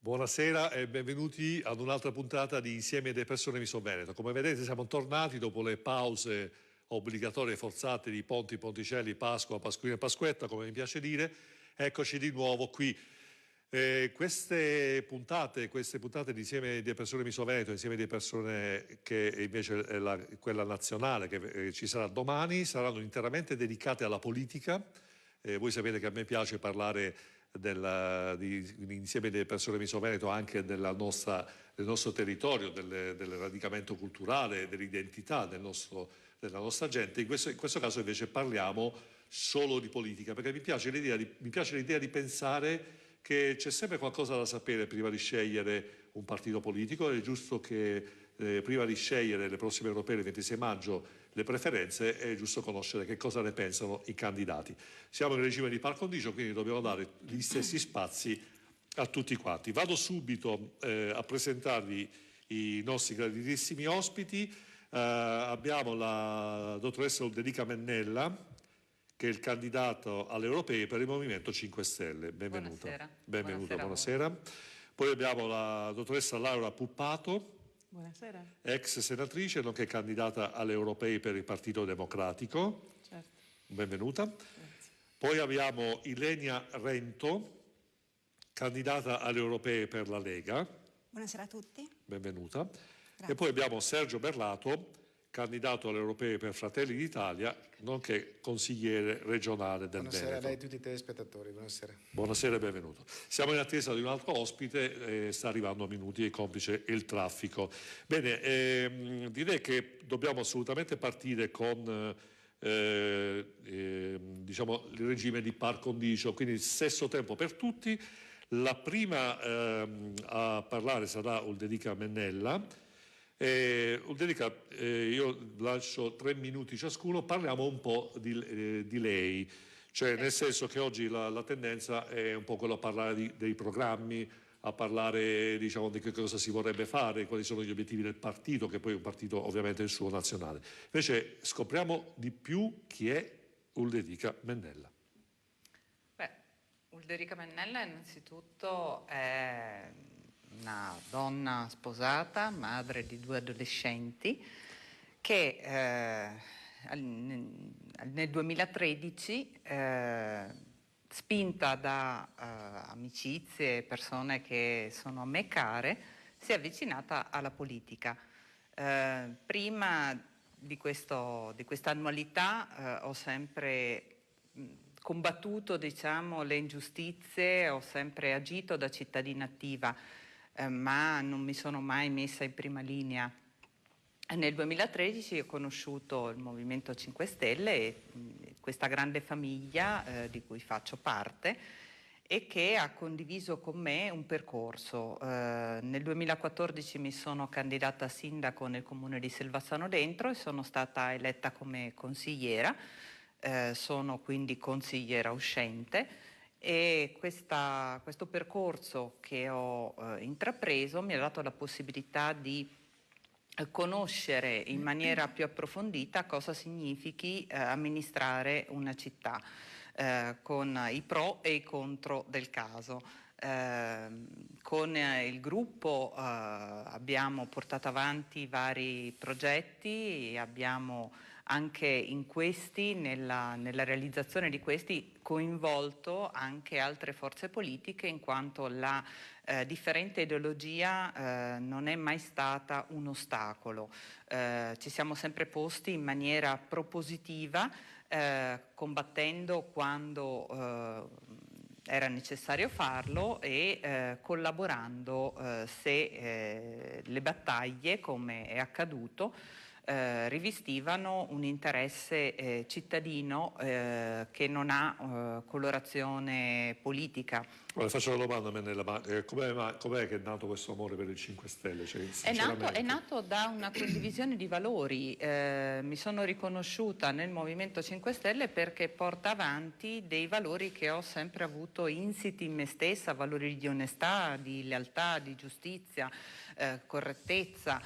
Buonasera e benvenuti ad un'altra puntata di Insieme delle Persone Miso Veneto. Come vedete siamo tornati dopo le pause obbligatorie e forzate di Ponti, Ponticelli, Pasqua, Pasquina e Pasquetta, come mi piace dire. Eccoci di nuovo qui. Queste puntate di Insieme delle Persone Miso Veneto, Insieme delle Persone che invece è quella nazionale che ci sarà domani, saranno interamente dedicate alla politica. Voi sapete che a me piace parlare insieme delle persone Miso Veneto anche del nostro territorio, del radicamento culturale, dell'identità della nostra gente. In questo caso invece parliamo solo di politica, perché mi piace l'idea di pensare che c'è sempre qualcosa da sapere prima di scegliere un partito politico. È giusto che prima di scegliere le prossime europee il 26 maggio le preferenze è giusto conoscere che cosa ne pensano i candidati. Siamo in regime di par condicio, quindi dobbiamo dare gli stessi spazi a tutti quanti. Vado subito a presentarvi i nostri graditissimi ospiti. Abbiamo la dottoressa Ulderica Mennella, che è il candidato alle europee per il Movimento 5 Stelle. Benvenuta. Buonasera. Buonasera. Poi abbiamo la dottoressa Laura Puppato, Buonasera. ex senatrice, nonché candidata alle europee per il Partito Democratico. Certo. Benvenuta. Grazie. Poi abbiamo Ilenia Rento, candidata alle europee per la Lega. Buonasera a tutti. Benvenuta. Grazie. E poi abbiamo Sergio Berlato, candidato alle europee per Fratelli d'Italia, nonché consigliere regionale del Veneto. Buonasera a lei e a tutti i telespettatori, buonasera. Buonasera e benvenuto. Siamo in attesa di un altro ospite, sta arrivando a minuti e complice il traffico. Bene, direi che dobbiamo assolutamente partire con diciamo, il regime di par condicio, quindi stesso tempo per tutti. La prima a parlare sarà Ulderica Mennella. Ulderica, io lascio 3 minuti ciascuno, parliamo un po' di lei, cioè nel senso che oggi la tendenza è un po' quella a parlare dei programmi, a parlare diciamo di che cosa si vorrebbe fare, quali sono gli obiettivi del partito, che poi è un partito ovviamente il suo nazionale. Invece scopriamo di più chi è Ulderica Mennella. Ulderica Mennella innanzitutto è una donna sposata, madre di 2 adolescenti, che nel 2013, spinta da amicizie e persone che sono a me care, si è avvicinata alla politica. Prima di questa annualità ho sempre combattuto, diciamo, le ingiustizie, ho sempre agito da cittadina attiva, ma non mi sono mai messa in prima linea. Nel 2013 ho conosciuto il Movimento 5 Stelle e questa grande famiglia di cui faccio parte e che ha condiviso con me un percorso. Nel 2014 mi sono candidata a sindaco nel comune di Selvazzano d'Entro e sono stata eletta come consigliera. Sono quindi consigliera uscente e questo percorso che ho intrapreso mi ha dato la possibilità di conoscere in maniera più approfondita cosa significhi amministrare una città, con i pro e i contro del caso. Con il gruppo abbiamo portato avanti vari progetti e abbiamo anche in questi, nella realizzazione di questi, coinvolto anche altre forze politiche, in quanto la differente ideologia non è mai stata un ostacolo. Ci siamo sempre posti in maniera propositiva, combattendo quando era necessario farlo e collaborando se le battaglie, come è accaduto, rivestivano un interesse cittadino che non ha colorazione politica. Allora, faccio una domanda, Mennella, ma com'è che è nato questo amore per il 5 Stelle? Cioè, è nato da una condivisione di valori. Mi sono riconosciuta nel Movimento 5 Stelle perché porta avanti dei valori che ho sempre avuto insiti in me stessa, valori di onestà, di lealtà, di giustizia, correttezza,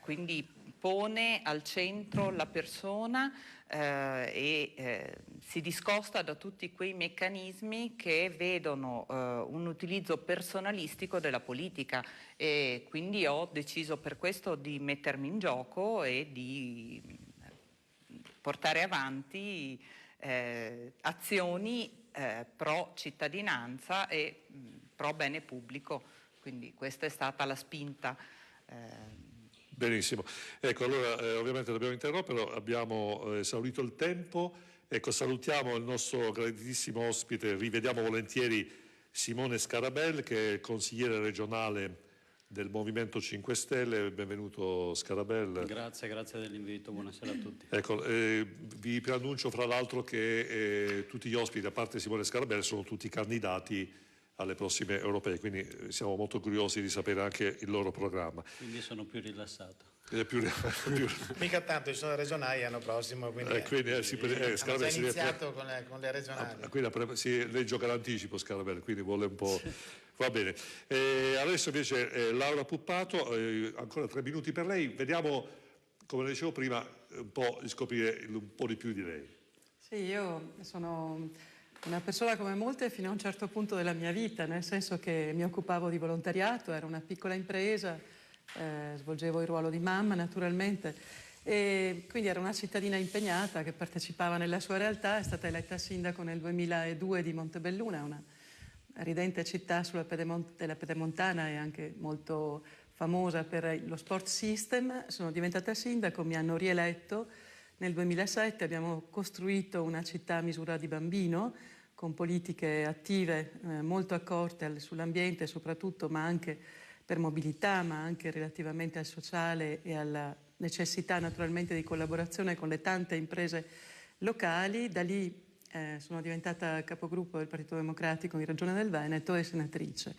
quindi pone al centro la persona si discosta da tutti quei meccanismi che vedono un utilizzo personalistico della politica, e quindi ho deciso per questo di mettermi in gioco e di portare avanti azioni pro cittadinanza e pro bene pubblico, quindi questa è stata la spinta. Benissimo, ecco, allora ovviamente dobbiamo interrompere, abbiamo esaurito il tempo, ecco, salutiamo il nostro graditissimo ospite, rivediamo volentieri Simone Scarabelli, che è consigliere regionale del Movimento 5 Stelle. Benvenuto Scarabelli. Grazie dell'invito, buonasera a tutti. Ecco, vi preannuncio fra l'altro che tutti gli ospiti, a parte Simone Scarabelli, sono tutti candidati alle prossime europee, quindi siamo molto curiosi di sapere anche il loro programma. Quindi sono più rilassato. Mica tanto, ci sono regionali l'anno prossimo, quindi hanno già iniziato con le regionali. Quindi lei gioca l'anticipo Scarabelli, quindi vuole un po'... Va bene. Adesso invece Laura Puppato, ancora 3 minuti per lei. Vediamo, come le dicevo prima, un po' di scoprire un po' di più di lei. Sì, io sono una persona come molte fino a un certo punto della mia vita, nel senso che mi occupavo di volontariato, ero una piccola impresa, svolgevo il ruolo di mamma naturalmente, e quindi era una cittadina impegnata che partecipava nella sua realtà. È stata eletta sindaco nel 2002 di Montebelluna, una ridente città della Pedemontana e anche molto famosa per lo sport system. Sono diventata sindaco, mi hanno rieletto nel 2007, abbiamo costruito una città a misura di bambino con politiche attive molto accorte sull'ambiente soprattutto, ma anche per mobilità, ma anche relativamente al sociale e alla necessità naturalmente di collaborazione con le tante imprese locali. Da lì sono diventata capogruppo del Partito Democratico in Regione del Veneto e senatrice.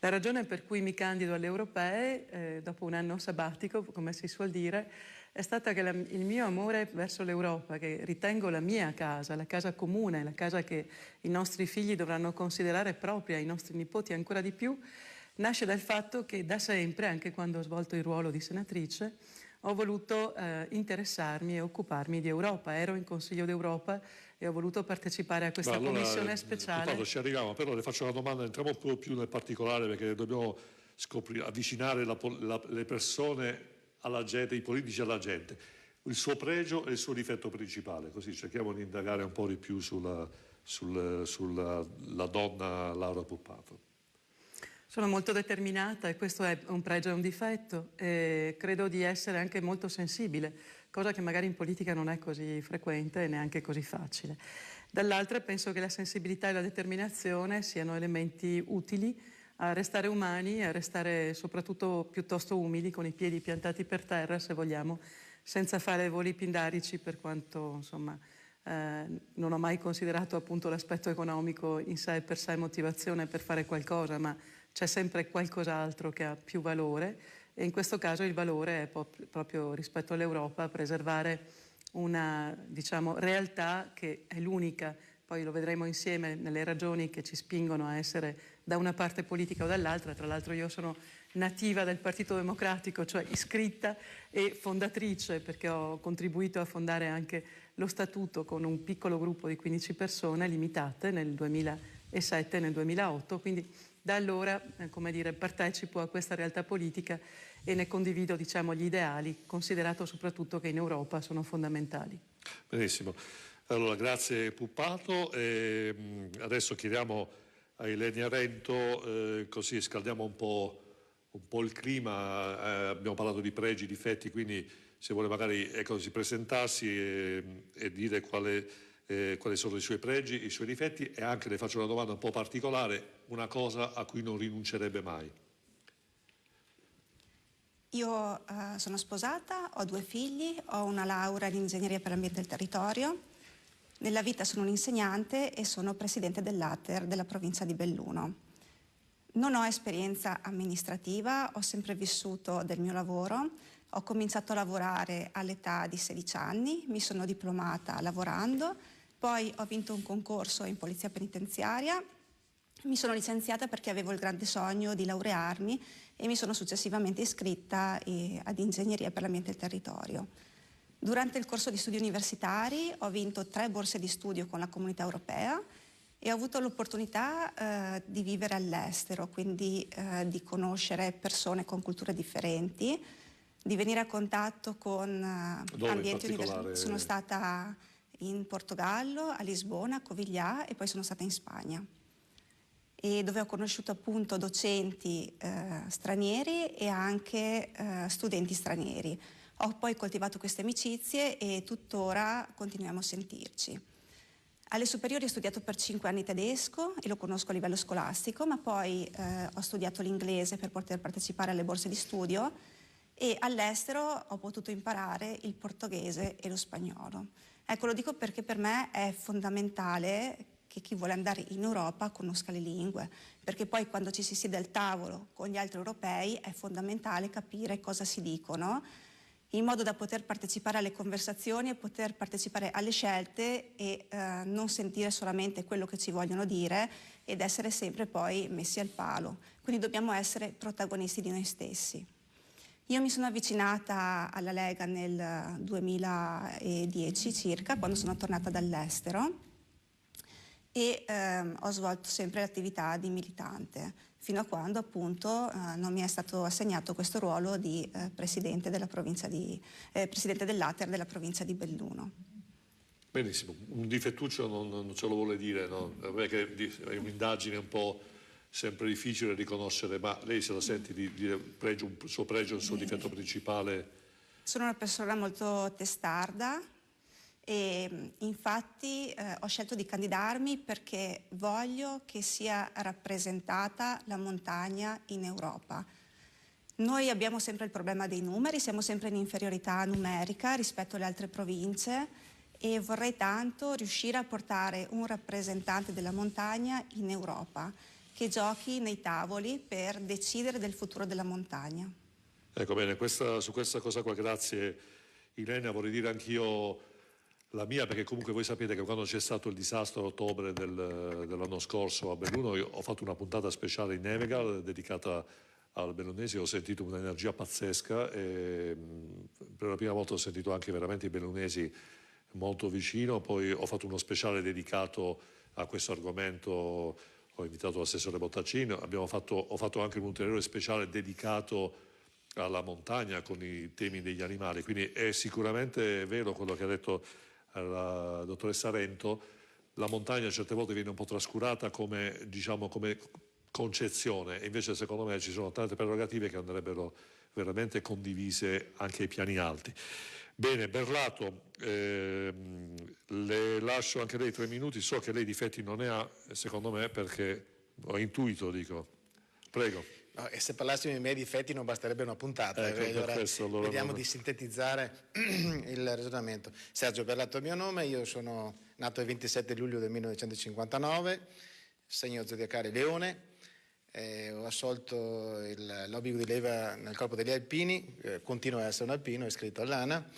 La ragione per cui mi candido alle europee, dopo un anno sabbatico, come si suol dire, è stata che il mio amore verso l'Europa, che ritengo la mia casa, la casa comune, la casa che i nostri figli dovranno considerare propria, i nostri nipoti ancora di più, nasce dal fatto che da sempre, anche quando ho svolto il ruolo di senatrice, ho voluto interessarmi e occuparmi di Europa. Ero in Consiglio d'Europa e ho voluto partecipare a questa commissione speciale. Ci arriviamo, però le faccio una domanda, entriamo un po' più nel particolare, perché dobbiamo avvicinare le persone alla gente, i politici alla gente. Il suo pregio e il suo difetto principale, così cerchiamo di indagare un po' di più sulla donna Laura Puppato. Sono molto determinata e questo è un pregio e un difetto, e credo di essere anche molto sensibile, cosa che magari in politica non è così frequente e neanche così facile. Dall'altra penso che la sensibilità e la determinazione siano elementi utili a restare umani e a restare soprattutto piuttosto umili, con i piedi piantati per terra, se vogliamo, senza fare voli pindarici, per quanto insomma non ho mai considerato appunto l'aspetto economico in sé per sé motivazione per fare qualcosa, ma c'è sempre qualcos'altro che ha più valore, e in questo caso il valore è proprio rispetto all'Europa preservare una, diciamo, realtà che è l'unica. Poi lo vedremo insieme nelle ragioni che ci spingono a essere da una parte politica o dall'altra. Tra l'altro io sono nativa del Partito Democratico, cioè iscritta e fondatrice, perché ho contribuito a fondare anche lo statuto con un piccolo gruppo di 15 persone limitate nel 2007 e nel 2008, quindi da allora, come dire, partecipo a questa realtà politica e ne condivido, diciamo, gli ideali, considerato soprattutto che in Europa sono fondamentali. Benissimo. Allora, grazie Puppato. Adesso chiediamo a Ilenia Rento, così scaldiamo un po' il clima. Abbiamo parlato di pregi, difetti, quindi se vuole magari presentarsi e dire quali sono i suoi pregi, i suoi difetti, e anche le faccio una domanda un po' particolare, una cosa a cui non rinuncerebbe mai. Io sono sposata, ho 2 figli, ho una laurea in ingegneria per l'ambiente e il territorio. Nella vita sono un'insegnante e sono presidente dell'ATER della provincia di Belluno. Non ho esperienza amministrativa, ho sempre vissuto del mio lavoro. Ho cominciato a lavorare all'età di 16 anni, mi sono diplomata lavorando, poi ho vinto un concorso in polizia penitenziaria Mi sono licenziata perché avevo il grande sogno di laurearmi e mi sono successivamente iscritta ad Ingegneria per l'Ambiente e il Territorio. Durante il corso di studi universitari ho vinto 3 borse di studio con la Comunità Europea e ho avuto l'opportunità di vivere all'estero, quindi di conoscere persone con culture differenti, di venire a contatto con ambienti universitari. Sono stata in Portogallo, a Lisbona, a Coviglià e poi sono stata in Spagna, e dove ho conosciuto appunto docenti stranieri e anche studenti stranieri. Ho poi coltivato queste amicizie e tuttora continuiamo a sentirci. Alle superiori ho studiato per 5 anni tedesco e lo conosco a livello scolastico, ma poi ho studiato l'inglese per poter partecipare alle borse di studio e all'estero ho potuto imparare il portoghese e lo spagnolo. Ecco, lo dico perché per me è fondamentale che chi vuole andare in Europa conosca le lingue, perché poi quando ci si siede al tavolo con gli altri europei è fondamentale capire cosa si dicono, in modo da poter partecipare alle conversazioni e poter partecipare alle scelte e non sentire solamente quello che ci vogliono dire ed essere sempre poi messi al palo. Quindi dobbiamo essere protagonisti di noi stessi. Io mi sono avvicinata alla Lega nel 2010 circa, quando sono tornata dall'estero, e ho svolto sempre l'attività di militante, fino a quando appunto non mi è stato assegnato questo ruolo di presidente presidente dell'Ater della provincia di Belluno. Benissimo, un difettuccio non ce lo vuole dire, no? Perché è un'indagine un po' sempre difficile riconoscere, ma lei se la sente di dire un suo pregio, il suo difetto principale? Sono una persona molto testarda e infatti ho scelto di candidarmi perché voglio che sia rappresentata la montagna in Europa. Noi abbiamo sempre il problema dei numeri, siamo sempre in inferiorità numerica rispetto alle altre province e vorrei tanto riuscire a portare un rappresentante della montagna in Europa che giochi nei tavoli per decidere del futuro della montagna. Ecco, bene, su questa cosa qua, grazie Ilenia, vorrei dire anch'io la mia, perché comunque voi sapete che quando c'è stato il disastro a ottobre dell'anno scorso a Belluno, io ho fatto una puntata speciale in Nevegal dedicata al bellunese, ho sentito un'energia pazzesca e per la prima volta ho sentito anche veramente i bellunesi molto vicino, poi ho fatto uno speciale dedicato a questo argomento, ho invitato l'assessore Bottacin, ho fatto anche un ulteriore speciale dedicato alla montagna con i temi degli animali, quindi è sicuramente vero quello che ha detto la dottoressa Rento, la montagna certe volte viene un po' trascurata come, diciamo, come concezione e invece secondo me ci sono tante prerogative che andrebbero veramente condivise anche ai piani alti. Bene, Berlato, le lascio anche lei 3 minuti, so che lei difetti non ne ha, secondo me, perché ho intuito, dico. Prego. No, e se parlassimo dei miei difetti non basterebbe una puntata. Allora vediamo di sintetizzare il ragionamento. Sergio Berlato è il mio nome, io sono nato il 27 luglio del 1959, segno zodiacale Leone, ho assolto l'obbligo di leva nel corpo degli alpini, continuo a essere un alpino, iscritto all'ANA.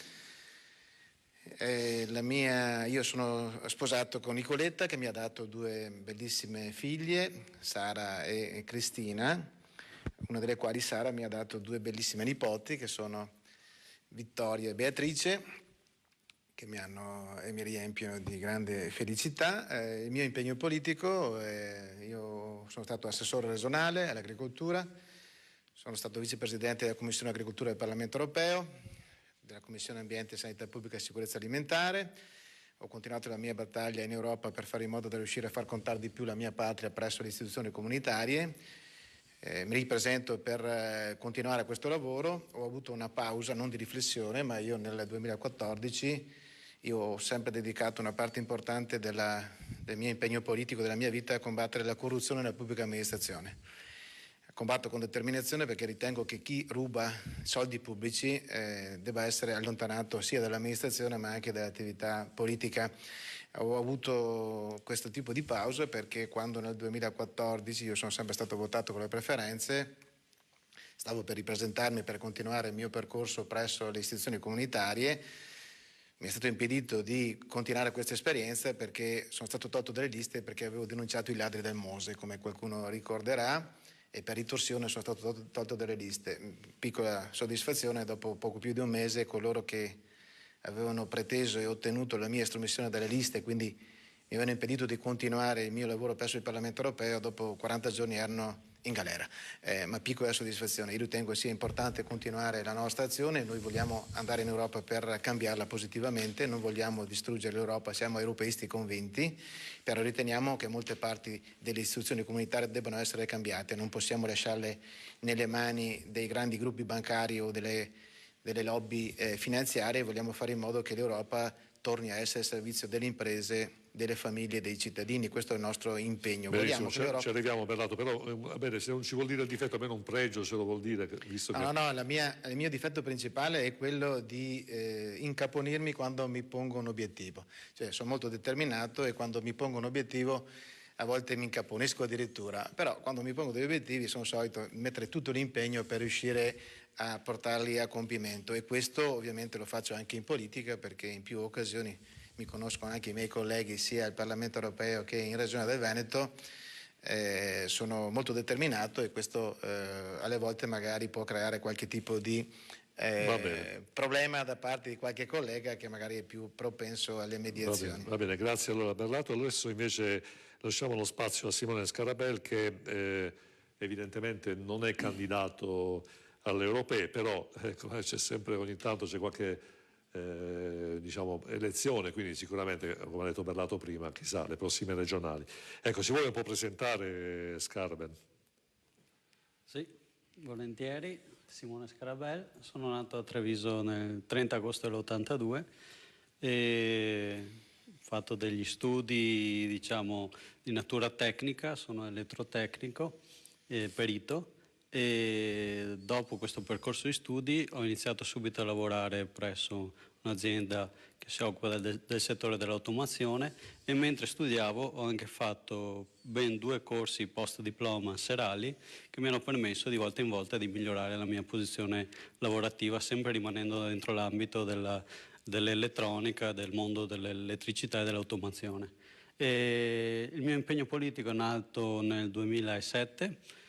Io sono sposato con Nicoletta che mi ha dato 2 bellissime figlie, Sara e Cristina, una delle quali Sara mi ha dato 2 bellissime nipoti che sono Vittoria e Beatrice, che mi riempiono di grande felicità. Il mio impegno politico, io sono stato assessore regionale all'agricoltura, sono stato vicepresidente della Commissione Agricoltura del Parlamento Europeo, della Commissione Ambiente, Sanità Pubblica e Sicurezza Alimentare. Ho continuato la mia battaglia in Europa per fare in modo da riuscire a far contare di più la mia patria presso le istituzioni comunitarie. Mi ripresento per continuare questo lavoro. Ho avuto una pausa, non di riflessione, ma io nel 2014 ho sempre dedicato una parte importante del mio impegno politico, della mia vita, a combattere la corruzione nella pubblica amministrazione. Combatto con determinazione perché ritengo che chi ruba soldi pubblici debba essere allontanato sia dall'amministrazione ma anche dall'attività politica. Ho avuto questo tipo di pausa perché quando nel 2014 io sono sempre stato votato con le preferenze, stavo per ripresentarmi per continuare il mio percorso presso le istituzioni comunitarie, mi è stato impedito di continuare questa esperienza perché sono stato tolto dalle liste perché avevo denunciato i ladri del Mose, come qualcuno ricorderà, e per ritorsione sono stato tolto dalle liste. Piccola soddisfazione, dopo poco più di un mese coloro che avevano preteso e ottenuto la mia estromissione dalle liste, quindi mi avevano impedito di continuare il mio lavoro presso il Parlamento europeo, dopo 40 giorni erano in galera. Ma piccola soddisfazione, io ritengo sia importante continuare la nostra azione, noi vogliamo andare in Europa per cambiarla positivamente, non vogliamo distruggere l'Europa, siamo europeisti convinti, però riteniamo che molte parti delle istituzioni comunitarie debbano essere cambiate, non possiamo lasciarle nelle mani dei grandi gruppi bancari o delle lobby finanziarie, vogliamo fare in modo che l'Europa torni a essere al servizio delle imprese, delle famiglie e dei cittadini. Questo è il nostro impegno. Benissimo, ci arriviamo Berlato, però bene, se non ci vuol dire il difetto, almeno un pregio se lo vuol dire, visto che... No, il mio difetto principale è quello di incaponirmi quando mi pongo un obiettivo. Cioè, sono molto determinato e quando mi pongo un obiettivo a volte mi incaponisco addirittura, però quando mi pongo degli obiettivi sono solito mettere tutto l'impegno per riuscire a portarli a compimento, e questo ovviamente lo faccio anche in politica, perché in più occasioni mi conoscono anche i miei colleghi sia al Parlamento europeo che in Regione del Veneto, sono molto determinato, e questo alle volte magari può creare qualche tipo di problema da parte di qualche collega che magari è più propenso alle mediazioni. Va bene, grazie allora Berlato. Adesso invece lasciamo lo spazio a Simone Scarabel, che evidentemente non è candidato alle europee, però c'è sempre, ogni tanto c'è qualche diciamo elezione, quindi sicuramente, come ha detto Berlato prima, chissà, le prossime regionali. Ecco, si vuole un po' presentare Scarabel? Sì, volentieri. Simone Scarabel, sono nato a Treviso nel 30 agosto dell'82 e ho fatto degli studi, diciamo, di natura tecnica, sono elettrotecnico e perito, e dopo questo percorso di studi ho iniziato subito a lavorare presso un'azienda che si occupa del settore dell'automazione, e mentre studiavo ho anche fatto ben 2 corsi post diploma serali che mi hanno permesso di volta in volta di migliorare la mia posizione lavorativa, sempre rimanendo dentro l'ambito dell'elettronica, del mondo dell'elettricità e dell'automazione. Il mio impegno politico è nato nel 2007,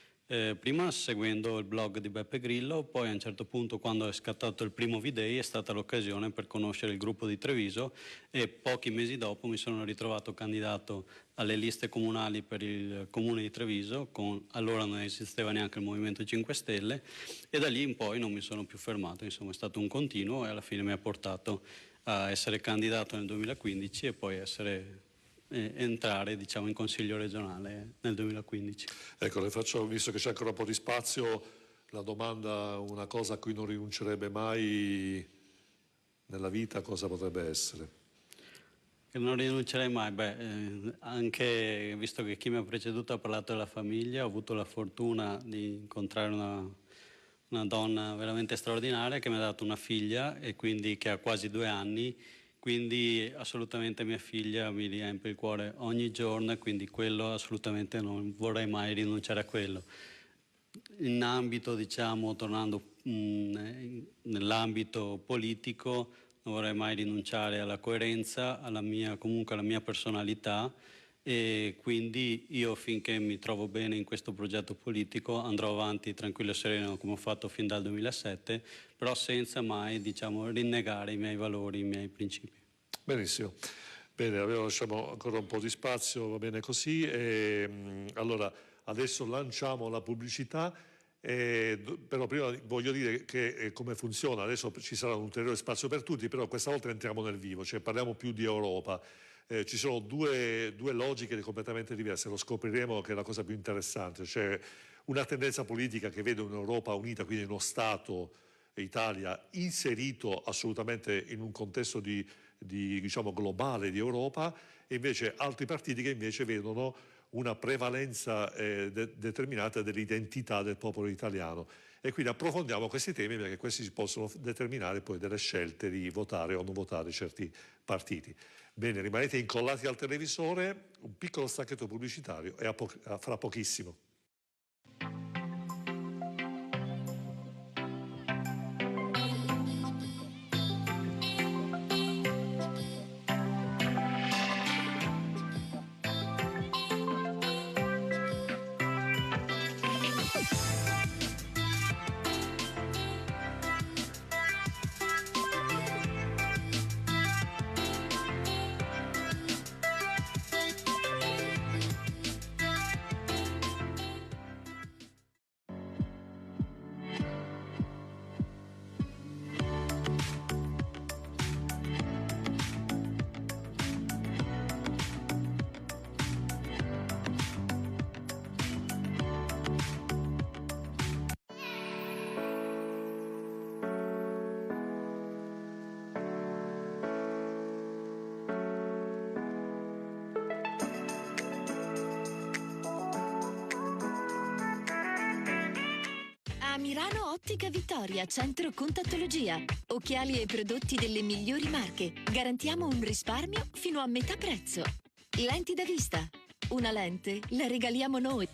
prima seguendo il blog di Beppe Grillo, poi a un certo punto, quando è scattato il primo V-Day, è stata l'occasione per conoscere il gruppo di Treviso, e pochi mesi dopo mi sono ritrovato candidato alle liste comunali per il comune di Treviso, allora non esisteva neanche il Movimento 5 Stelle, e da lì in poi non mi sono più fermato, insomma è stato un continuo, e alla fine mi ha portato a essere candidato nel 2015 e poi entrare, diciamo, in consiglio regionale nel 2015. Ecco, le faccio, visto che c'è ancora un po' di spazio, la domanda: una cosa a cui non rinuncerebbe mai nella vita, cosa potrebbe essere? Che non rinuncerei mai, anche visto che chi mi ha preceduto ha parlato della famiglia, ho avuto la fortuna di incontrare una donna veramente straordinaria che mi ha dato una figlia, e quindi che ha quasi 2 anni, quindi assolutamente mia figlia mi riempie il cuore ogni giorno, e quindi quello assolutamente non vorrei mai rinunciare a quello. In ambito, diciamo, tornando nell'ambito politico, non vorrei mai rinunciare alla coerenza, comunque alla mia personalità, e quindi io, finché mi trovo bene in questo progetto politico, andrò avanti tranquillo e sereno come ho fatto fin dal 2007, però senza mai, diciamo, rinnegare i miei valori, i miei principi. Benissimo. Bene, lasciamo ancora un po' di spazio, va bene così. Allora, adesso lanciamo la pubblicità, però prima voglio dire che come funziona. Adesso ci sarà un ulteriore spazio per tutti, però questa volta entriamo nel vivo, cioè parliamo più di Europa. Ci sono due logiche completamente diverse, lo scopriremo, che è la cosa più interessante. C'è una tendenza politica che vede un'Europa unita, quindi uno Stato, Italia, inserito assolutamente in un contesto diciamo globale di Europa, e invece altri partiti che invece vedono una prevalenza determinata dell'identità del popolo italiano. E quindi approfondiamo questi temi, perché questi si possono determinare poi delle scelte di votare o non votare certi partiti. Bene, rimanete incollati al televisore, un piccolo stacchetto pubblicitario e fra pochissimo. Ottica Vittoria, centro contattologia. Occhiali e prodotti delle migliori marche. Garantiamo un risparmio fino a metà prezzo. Lenti da vista. Una lente la regaliamo noi.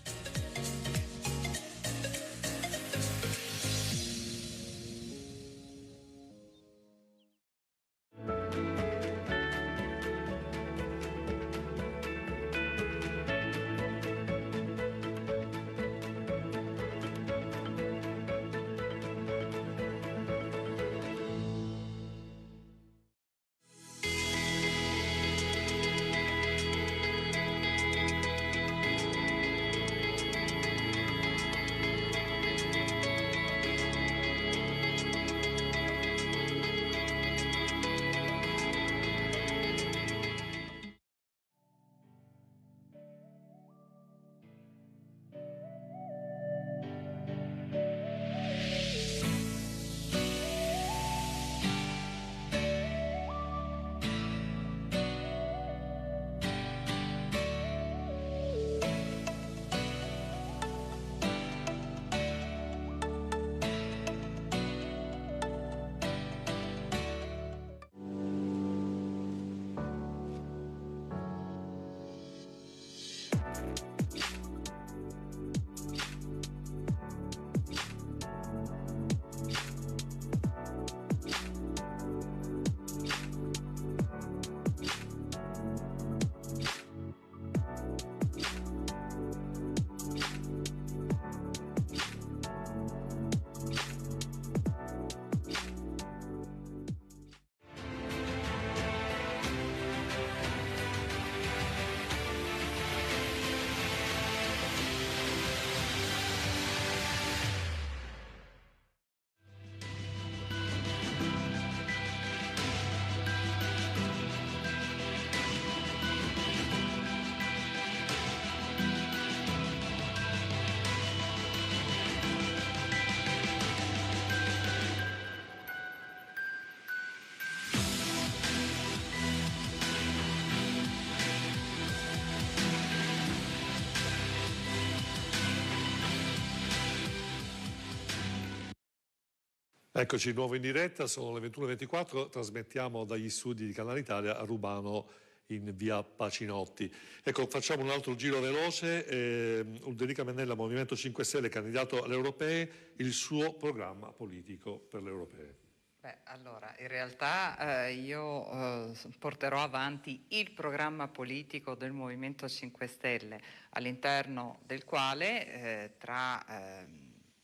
Eccoci di nuovo in diretta, sono le 21:24, trasmettiamo dagli studi di Canale Italia a Rubano in via Pacinotti. Ecco, facciamo un altro giro veloce. Ulrica Mennella, Movimento 5 Stelle, candidato alle europee, il suo programma politico per le europee. Beh, allora, in realtà io porterò avanti il programma politico del Movimento 5 Stelle, all'interno del quale, tra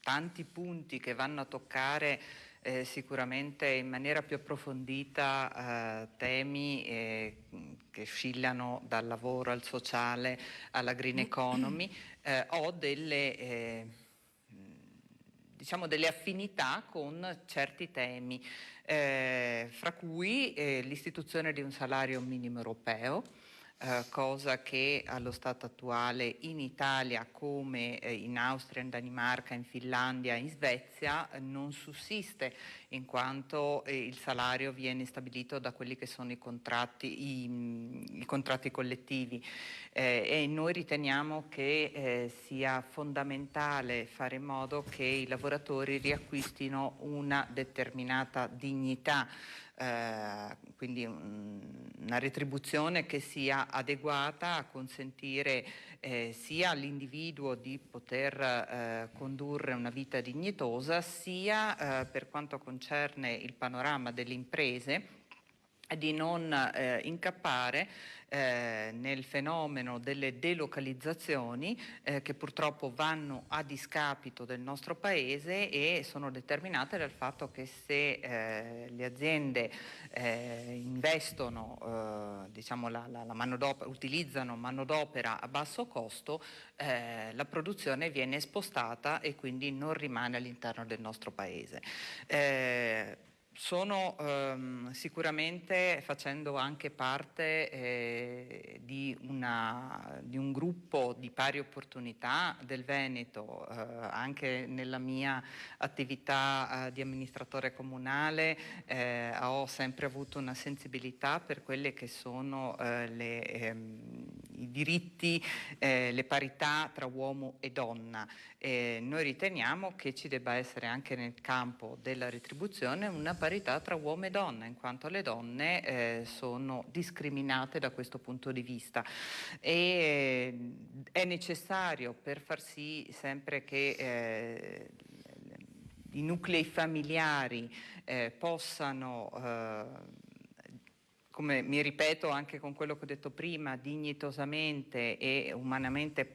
tanti punti che vanno a toccare sicuramente in maniera più approfondita temi che oscillano dal lavoro al sociale alla green economy, ho delle delle affinità con certi temi, fra cui l'istituzione di un salario minimo europeo, cosa che allo stato attuale in Italia, come in Austria, in Danimarca, in Finlandia, in Svezia, non sussiste, in quanto il salario viene stabilito da quelli che sono i contratti collettivi, e noi riteniamo che sia fondamentale fare in modo che i lavoratori riacquistino una determinata dignità, quindi una retribuzione che sia adeguata a consentire sia all'individuo di poter condurre una vita dignitosa, sia per quanto concerne il panorama delle imprese, di non incappare nel fenomeno delle delocalizzazioni che purtroppo vanno a discapito del nostro paese e sono determinate dal fatto che se le aziende investono la manodopera, utilizzano manodopera a basso costo, la produzione viene spostata e quindi non rimane all'interno del nostro paese. Sono sicuramente facendo anche parte di un gruppo di pari opportunità del Veneto, anche nella mia attività di amministratore comunale ho sempre avuto una sensibilità per quelle che sono i diritti, le parità tra uomo e donna. Noi riteniamo che ci debba essere anche nel campo della retribuzione una parità tra uomo e donna, in quanto le donne sono discriminate da questo punto di vista, e è necessario, per far sì sempre che i nuclei familiari possano, come mi ripeto anche con quello che ho detto prima, dignitosamente e umanamente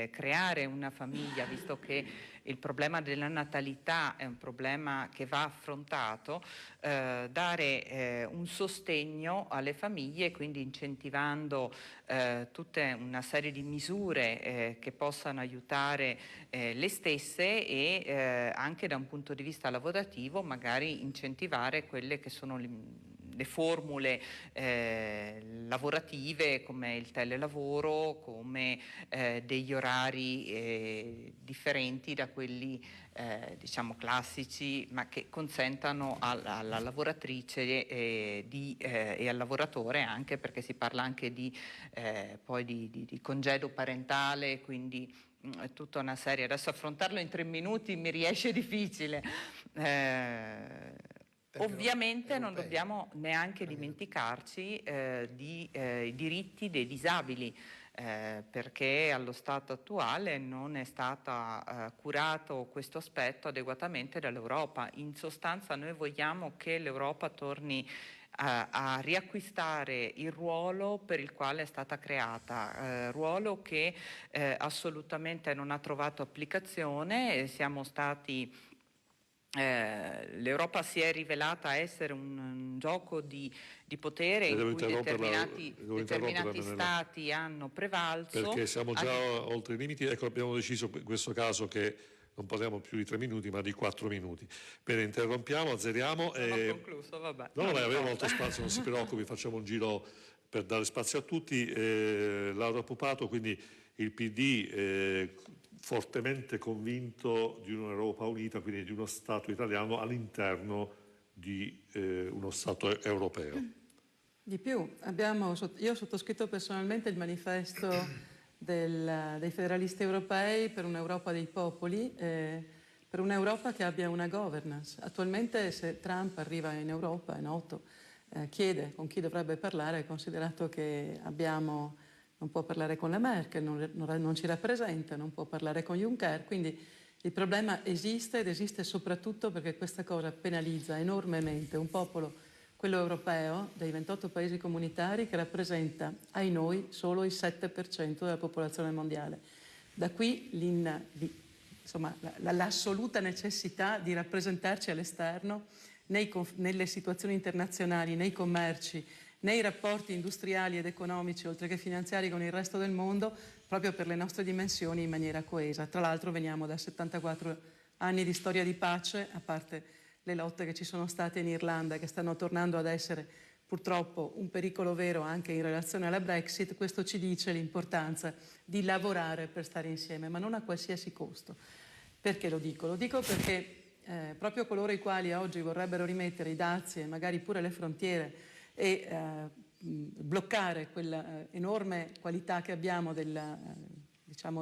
creare una famiglia, visto che il problema della natalità è un problema che va affrontato, dare un sostegno alle famiglie, quindi incentivando tutta una serie di misure che possano aiutare le stesse, e anche da un punto di vista lavorativo magari incentivare quelle che sono le formule lavorative, come il telelavoro, come degli orari differenti da quelli diciamo classici, ma che consentano alla lavoratrice e al lavoratore, anche perché si parla anche poi di congedo parentale, quindi tutta una serie. Adesso affrontarlo in 3 minuti mi riesce difficile. Ovviamente non dobbiamo neanche dimenticarci i diritti dei disabili, perché allo stato attuale non è stato curato questo aspetto adeguatamente dall'Europa. In sostanza noi vogliamo che l'Europa torni a riacquistare il ruolo per il quale è stata creata, ruolo che assolutamente non ha trovato applicazione. L'Europa si è rivelata essere un gioco di potere in cui determinati stati hanno prevalso. Perché siamo già oltre i limiti, ecco, abbiamo deciso in questo caso che non parliamo più di 3 minuti ma di 4 minuti. Bene, interrompiamo, azzeriamo. Non ho concluso, vabbè. No, abbiamo molto spazio, non si preoccupi, facciamo un giro per dare spazio a tutti. Laura Pupato, quindi il PD fortemente convinto di un'Europa unita, quindi di uno Stato italiano all'interno di uno Stato europeo. Di più, io ho sottoscritto personalmente il manifesto dei federalisti europei per un'Europa dei popoli, per un'Europa che abbia una governance. Attualmente, se Trump arriva in Europa, è noto, chiede con chi dovrebbe parlare, considerato che non può parlare con la Merkel, non ci rappresenta, non può parlare con Juncker, quindi il problema esiste, ed esiste soprattutto perché questa cosa penalizza enormemente un popolo, quello europeo, dei 28 paesi comunitari, che rappresenta, ai noi, solo il 7% della popolazione mondiale. Da qui l'assoluta necessità di rappresentarci all'esterno, nelle situazioni internazionali, nei commerci, nei rapporti industriali ed economici, oltre che finanziari, con il resto del mondo, proprio per le nostre dimensioni, in maniera coesa. Tra l'altro veniamo da 74 anni di storia di pace, a parte le lotte che ci sono state in Irlanda, che stanno tornando ad essere purtroppo un pericolo vero anche in relazione alla Brexit. Questo ci dice l'importanza di lavorare per stare insieme, ma non a qualsiasi costo. Perché lo dico? Lo dico perché proprio coloro i quali oggi vorrebbero rimettere i dazi e magari pure le frontiere e bloccare quella enorme qualità che abbiamo della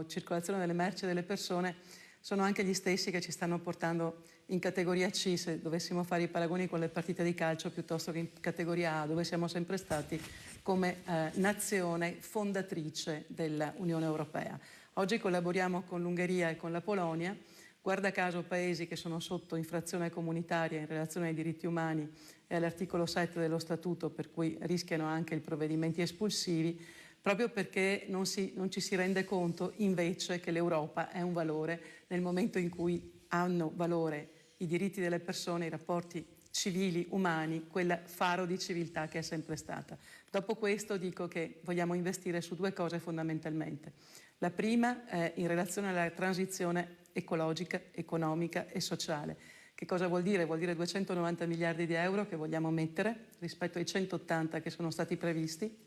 circolazione delle merci e delle persone, sono anche gli stessi che ci stanno portando in categoria C, se dovessimo fare i paragoni con le partite di calcio, piuttosto che in categoria A, dove siamo sempre stati come nazione fondatrice dell'Unione Europea. Oggi collaboriamo con l'Ungheria e con la Polonia, guarda caso paesi che sono sotto infrazione comunitaria in relazione ai diritti umani e all'articolo 7 dello Statuto, per cui rischiano anche i provvedimenti espulsivi, proprio perché non ci si rende conto invece che l'Europa è un valore nel momento in cui hanno valore i diritti delle persone, i rapporti civili, umani, quel faro di civiltà che è sempre stata. Dopo questo dico che vogliamo investire su 2 cose fondamentalmente. La prima è in relazione alla transizione ecologica, economica e sociale, Che cosa vuol dire? Vuol dire 290 miliardi di euro che vogliamo mettere rispetto ai 180 che sono stati previsti,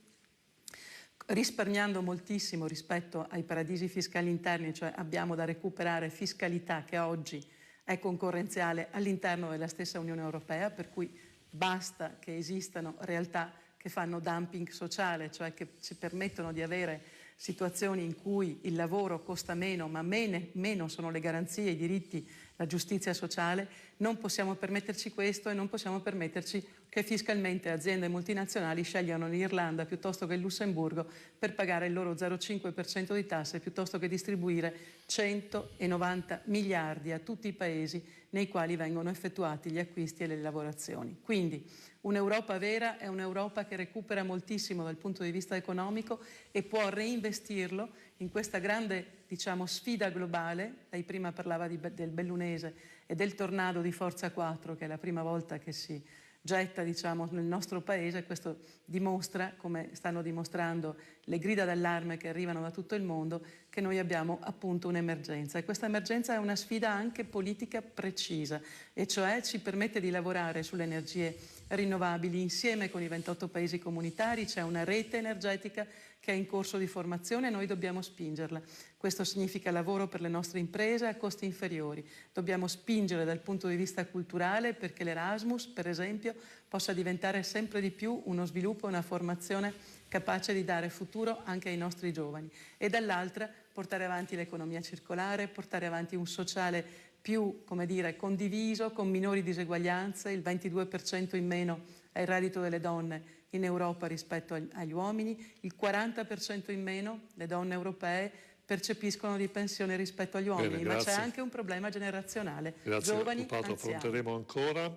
risparmiando moltissimo rispetto ai paradisi fiscali interni, cioè abbiamo da recuperare fiscalità che oggi è concorrenziale all'interno della stessa Unione Europea, per cui basta che esistano realtà che fanno dumping sociale, cioè che ci permettono di avere situazioni in cui il lavoro costa meno, ma meno sono le garanzie, i diritti, la giustizia sociale. Non possiamo permetterci questo e non possiamo permetterci che fiscalmente aziende multinazionali scegliano l'Irlanda piuttosto che il Lussemburgo per pagare il loro 0,5% di tasse piuttosto che distribuire 190 miliardi a tutti i paesi nei quali vengono effettuati gli acquisti e le lavorazioni. Quindi un'Europa vera è un'Europa che recupera moltissimo dal punto di vista economico e può reinvestirlo in questa grande, sfida globale. Lei prima parlava del bellunese e del tornado di Forza 4, che è la prima volta che si getta nel nostro paese. Questo dimostra, come stanno dimostrando le grida d'allarme che arrivano da tutto il mondo, che noi abbiamo appunto un'emergenza, e questa emergenza è una sfida anche politica precisa, e cioè ci permette di lavorare sulle energie rinnovabili insieme con i 28 paesi comunitari. C'è una rete energetica che è in corso di formazione e noi dobbiamo spingerla. Questo significa lavoro per le nostre imprese a costi inferiori. Dobbiamo spingere dal punto di vista culturale perché l'Erasmus, per esempio, possa diventare sempre di più uno sviluppo e una formazione capace di dare futuro anche ai nostri giovani. E dall'altra portare avanti l'economia circolare, portare avanti un sociale più, condiviso, con minori diseguaglianze. Il 22% in meno è il reddito delle donne in Europa rispetto agli uomini, il 40% in meno le donne europee percepiscono di pensione rispetto agli uomini. Bene, ma c'è anche un problema generazionale. Grazie, giovani, Puppato, anziani. affronteremo ancora.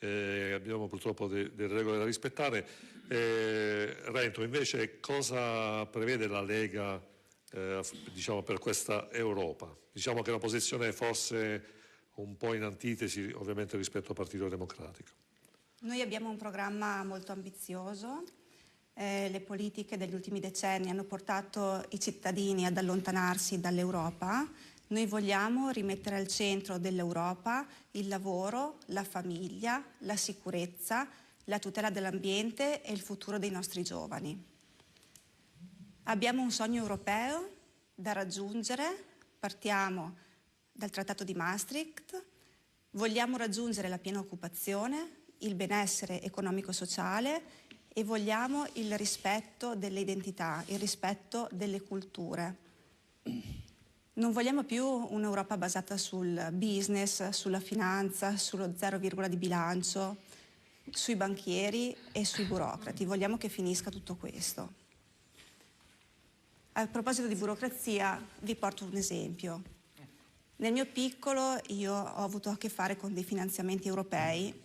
Abbiamo purtroppo delle regole da rispettare. Rento, invece, cosa prevede la Lega per questa Europa? Diciamo che è una posizione forse un po' in antitesi ovviamente rispetto al Partito Democratico. Noi abbiamo un programma molto ambizioso. Le politiche degli ultimi decenni hanno portato i cittadini ad allontanarsi dall'Europa. Noi vogliamo rimettere al centro dell'Europa il lavoro, la famiglia, la sicurezza, la tutela dell'ambiente e il futuro dei nostri giovani. Abbiamo un sogno europeo da raggiungere, partiamo dal Trattato di Maastricht, vogliamo raggiungere la piena occupazione, il benessere economico-sociale e vogliamo il rispetto delle identità, il rispetto delle culture. Non vogliamo più un'Europa basata sul business, sulla finanza, sullo 0, di bilancio, sui banchieri e sui burocrati. Vogliamo che finisca tutto questo. A proposito di burocrazia, vi porto un esempio. Nel mio piccolo io ho avuto a che fare con dei finanziamenti europei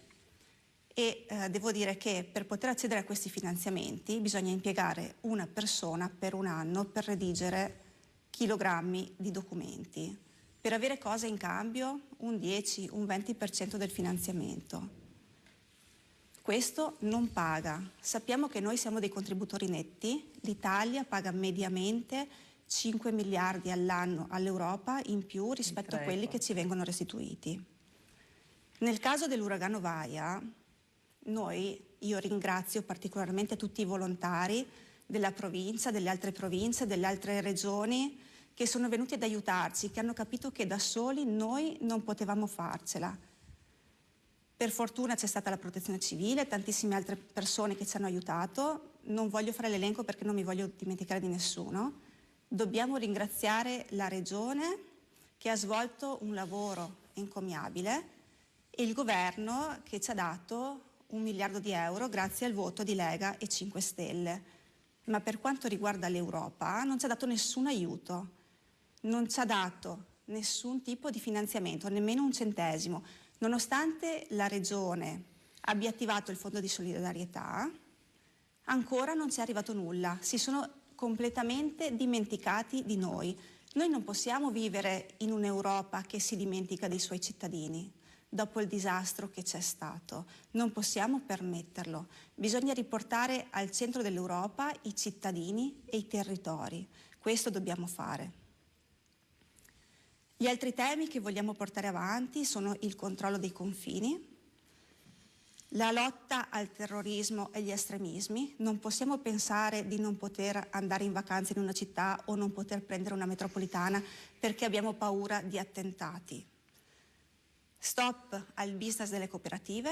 e devo dire che per poter accedere a questi finanziamenti bisogna impiegare una persona per un anno per redigere chilogrammi di documenti, per avere cosa in cambio? Un 10, un 20% del finanziamento. Questo non paga. Sappiamo che noi siamo dei contributori netti, l'Italia paga mediamente 5 miliardi all'anno all'Europa in più rispetto a quelli che ci vengono restituiti. Nel caso dell'uragano Vaia, io ringrazio particolarmente tutti i volontari della provincia, delle altre province, delle altre regioni che sono venuti ad aiutarci, che hanno capito che da soli noi non potevamo farcela. Per fortuna c'è stata la protezione civile, tantissime altre persone che ci hanno aiutato, non voglio fare l'elenco perché non mi voglio dimenticare di nessuno. Dobbiamo ringraziare la Regione che ha svolto un lavoro encomiabile e il governo che ci ha dato 1 miliardo di euro grazie al voto di Lega e 5 Stelle. Ma per quanto riguarda l'Europa non ci ha dato nessun aiuto, non ci ha dato nessun tipo di finanziamento, nemmeno un centesimo. Nonostante la Regione abbia attivato il Fondo di solidarietà, ancora non ci è arrivato nulla. Si sono completamente dimenticati di noi. Noi non possiamo vivere in un'Europa che si dimentica dei suoi cittadini. Dopo il disastro che c'è stato, non possiamo permetterlo. Bisogna riportare al centro dell'Europa i cittadini e i territori. Questo dobbiamo fare. Gli altri temi che vogliamo portare avanti sono il controllo dei confini, la lotta al terrorismo e agli estremismi. Non possiamo pensare di non poter andare in vacanza in una città o non poter prendere una metropolitana perché abbiamo paura di attentati. Stop al business delle cooperative.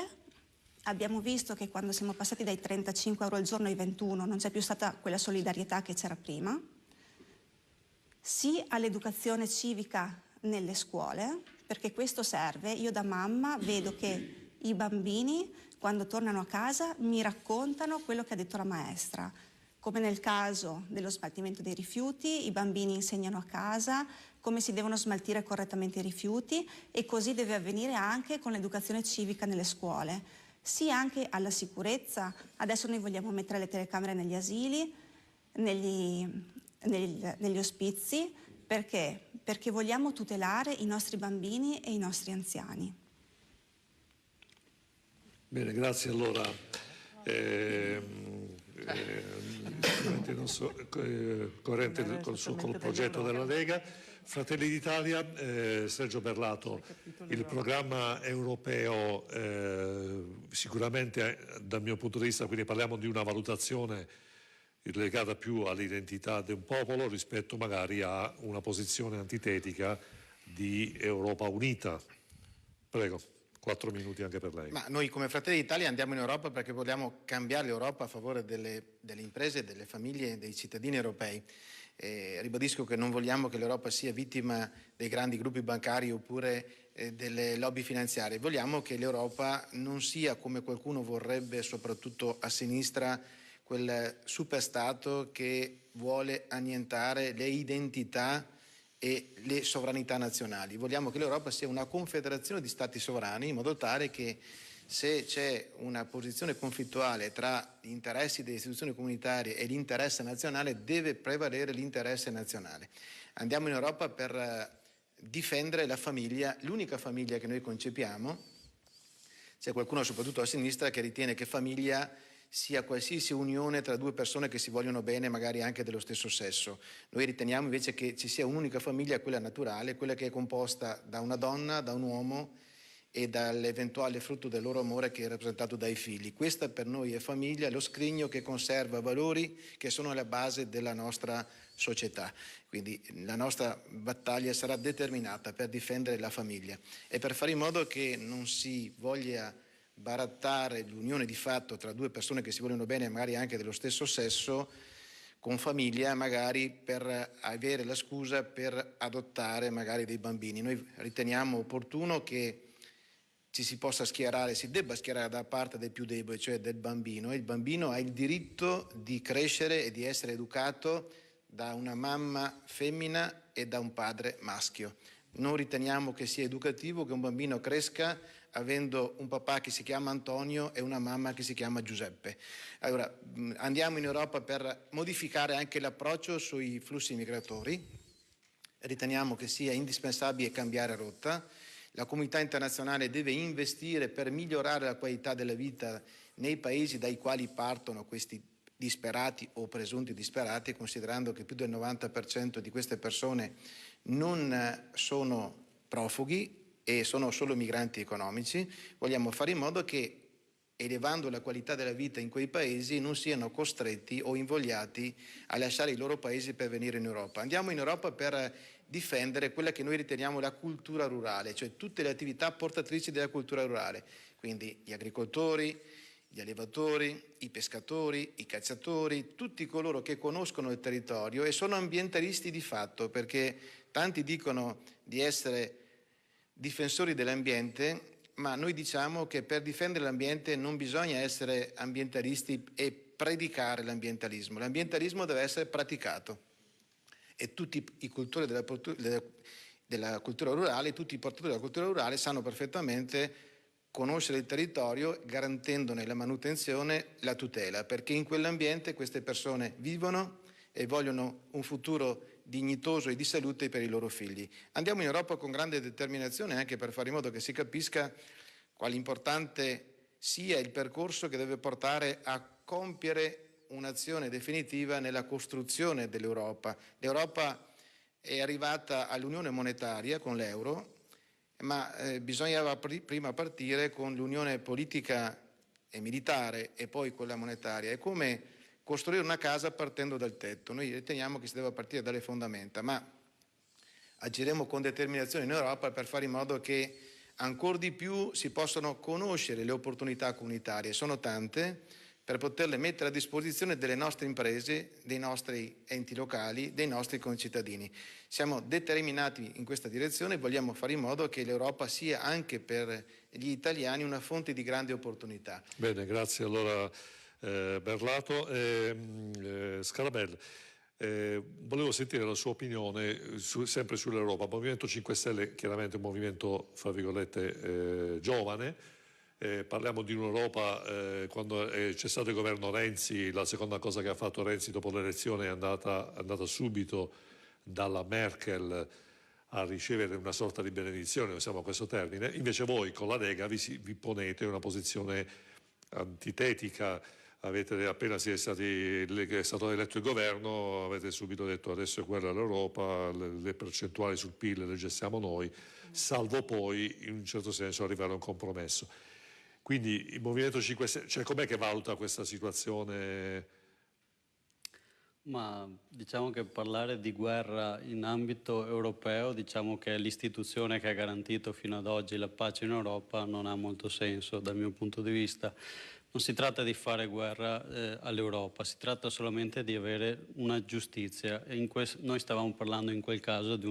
Abbiamo visto che quando siamo passati dai 35 euro al giorno ai 21 non c'è più stata quella solidarietà che c'era prima. Sì all'educazione civica nelle scuole, perché questo serve. Io da mamma vedo che i bambini, quando tornano a casa, mi raccontano quello che ha detto la maestra. Come nel caso dello smaltimento dei rifiuti, i bambini insegnano a casa come si devono smaltire correttamente i rifiuti, e così deve avvenire anche con l'educazione civica nelle scuole. Sì anche alla sicurezza. Adesso noi vogliamo mettere le telecamere negli asili, negli ospizi. Perché? Perché vogliamo tutelare i nostri bambini e i nostri anziani. Bene, grazie. Allora, coerente con il progetto della Lega, Fratelli d'Italia, Sergio Berlato, il programma europeo sicuramente dal mio punto di vista, quindi parliamo di una valutazione legata più all'identità di un popolo rispetto magari a una posizione antitetica di Europa unita. Prego, 4 minuti anche per lei. Ma noi come Fratelli d'Italia andiamo in Europa perché vogliamo cambiare l'Europa a favore delle imprese, delle famiglie e dei cittadini europei. Ribadisco che non vogliamo che l'Europa sia vittima dei grandi gruppi bancari oppure delle lobby finanziarie. Vogliamo che l'Europa non sia, come qualcuno vorrebbe, soprattutto a sinistra, quel superstato che vuole annientare le identità e le sovranità nazionali. Vogliamo che l'Europa sia una confederazione di stati sovrani, in modo tale che se c'è una posizione conflittuale tra gli interessi delle istituzioni comunitarie e l'interesse nazionale, deve prevalere l'interesse nazionale. Andiamo in Europa per difendere la famiglia, l'unica famiglia che noi concepiamo. C'è qualcuno, soprattutto a sinistra, che ritiene che famiglia sia qualsiasi unione tra due persone che si vogliono bene, magari anche dello stesso sesso. Noi riteniamo invece che ci sia un'unica famiglia, quella naturale, quella che è composta da una donna, da un uomo e dall'eventuale frutto del loro amore che è rappresentato dai figli. Questa per noi è famiglia, lo scrigno che conserva valori che sono alla base della nostra società. Quindi la nostra battaglia sarà determinata per difendere la famiglia e per fare in modo che non si voglia barattare l'unione di fatto tra due persone che si vogliono bene, magari anche dello stesso sesso, con famiglia, magari per avere la scusa per adottare magari dei bambini. Noi riteniamo opportuno che ci si possa schierare, si debba schierare da parte del più debole, cioè del bambino, e il bambino ha il diritto di crescere e di essere educato da una mamma femmina e da un padre maschio. Non riteniamo che sia educativo che un bambino cresca avendo un papà che si chiama Antonio e una mamma che si chiama Giuseppe. Allora, andiamo in Europa per modificare anche l'approccio sui flussi migratori. Riteniamo che sia indispensabile cambiare rotta. La comunità internazionale deve investire per migliorare la qualità della vita nei paesi dai quali partono questi disperati o presunti disperati, considerando che più del 90% di queste persone non sono profughi e sono solo migranti economici. Vogliamo fare in modo che, elevando la qualità della vita in quei paesi, non siano costretti o invogliati a lasciare i loro paesi per venire in Europa. Andiamo in Europa per difendere quella che noi riteniamo la cultura rurale, cioè tutte le attività portatrici della cultura rurale, quindi gli agricoltori, gli allevatori, i pescatori, i cacciatori, tutti coloro che conoscono il territorio e sono ambientalisti di fatto, perché tanti dicono di essere difensori dell'ambiente, ma noi diciamo che per difendere l'ambiente non bisogna essere ambientalisti e predicare l'ambientalismo. L'ambientalismo deve essere praticato e tutti i cultori della cultura rurale, tutti i portatori della cultura rurale sanno perfettamente conoscere il territorio, garantendone la manutenzione, la tutela, perché in quell'ambiente queste persone vivono e vogliono un futuro dignitoso e di salute per i loro figli. Andiamo in Europa con grande determinazione anche per fare in modo che si capisca quale importante sia il percorso che deve portare a compiere un'azione definitiva nella costruzione dell'Europa. L'Europa è arrivata all'unione monetaria con l'euro, ma bisognava prima partire con l'unione politica e militare e poi quella monetaria. È come costruire una casa partendo dal tetto. Noi riteniamo che si debba partire dalle fondamenta, ma agiremo con determinazione in Europa per fare in modo che ancora di più si possano conoscere le opportunità comunitarie. Sono tante, per poterle mettere a disposizione delle nostre imprese, dei nostri enti locali, dei nostri concittadini. Siamo determinati in questa direzione e vogliamo fare in modo che l'Europa sia anche per gli italiani una fonte di grande opportunità. Bene, grazie allora Berlato. Scarabelli, volevo sentire la sua opinione sempre sull'Europa. Il Movimento 5 Stelle chiaramente è un movimento, fra virgolette, giovane. Parliamo di un'Europa, quando c'è stato il governo Renzi, la seconda cosa che ha fatto Renzi dopo l'elezione è andata subito dalla Merkel a ricevere una sorta di benedizione, usiamo questo termine. Invece voi con la Lega vi ponete in una posizione antitetica. Avete appena è stato eletto il governo, avete subito detto adesso è quella l'Europa, le percentuali sul PIL le gestiamo noi, salvo poi in un certo senso arrivare a un compromesso. Quindi il Movimento 5 Stelle, cioè com'è che valuta questa situazione? Ma diciamo che parlare di guerra in ambito europeo, diciamo che è l'istituzione che ha garantito fino ad oggi la pace in Europa, non ha molto senso dal mio punto di vista. Non si tratta di fare guerra all'Europa, si tratta solamente di avere una giustizia. E noi stavamo parlando in quel caso di